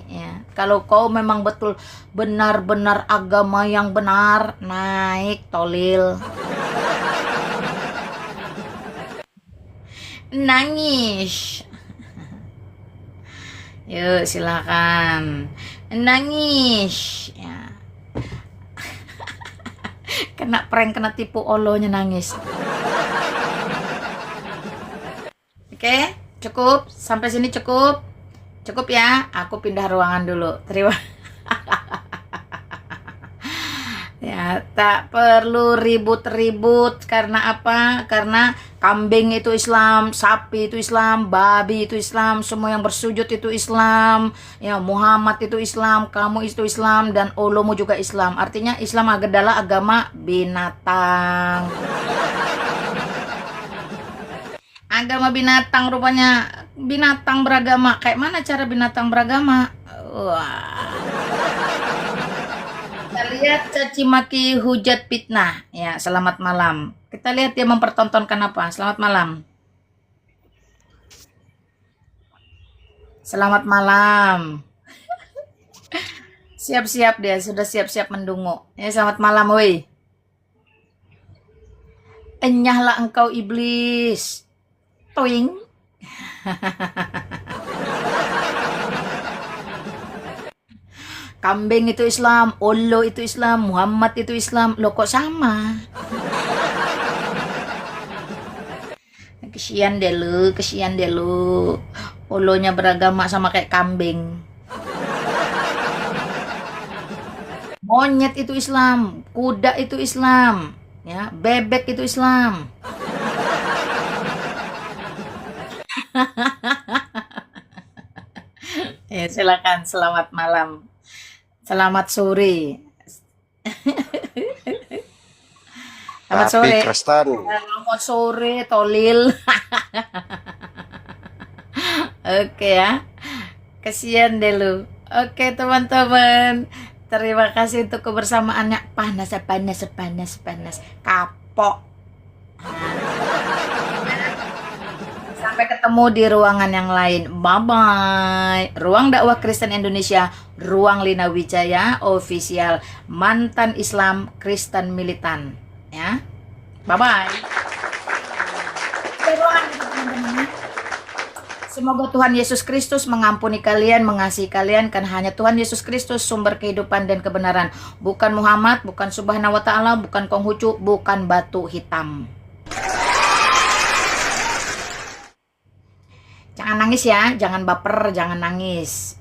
ya. Kalau kau memang betul benar-benar agama yang benar, naik tolil. Nangis. Yuk silakan. Nangis, ya. Kena prank, kena tipu, olonya nangis. Oke, cukup sampai sini, cukup ya. Aku pindah ruangan dulu. Terima. Ya, tak perlu ribut-ribut. Karena apa? Karena kambing itu Islam, sapi itu Islam, babi itu Islam, semua yang bersujud itu Islam, ya, Muhammad itu Islam, kamu itu Islam, dan olomu juga Islam. Artinya Islam adalah agama binatang. Agama binatang, rupanya binatang beragama. Kayak mana cara binatang beragama? Wah. Kita lihat caci maki, hujat, fitnah. Ya, selamat malam. Kita lihat dia mempertontonkan apa. Selamat malam. Selamat malam. Siap-siap dia, sudah siap-siap mendungu. Ya, selamat malam, woi. Enyahlah engkau iblis. Toing. Kambing itu Islam, olo itu Islam, Muhammad itu Islam. Loh kok sama? Kesian deh lu. Olonya beragama sama kayak kambing. Monyet itu Islam, kuda itu Islam, ya, bebek itu Islam. Ya, silakan, selamat malam. Selamat sore. Selamat sore. Selamat sore, tolil. Oke ya. Kesian deh lu. Oke teman-teman, terima kasih untuk kebersamaannya. Panas. Kapok. Sampai ketemu di ruangan yang lain. Bye-bye. Ruang Dakwah Kristen Indonesia, Ruang Lina Wijaya Official, mantan Islam Kristen militan. Ya. Bye-bye. Semoga Tuhan Yesus Kristus mengampuni kalian, mengasihi kalian, karena hanya Tuhan Yesus Kristus sumber kehidupan dan kebenaran. Bukan Muhammad, bukan Subhanahu wa Ta'ala, bukan Konghucu, bukan batu hitam. Jangan nangis ya, jangan baper, jangan nangis.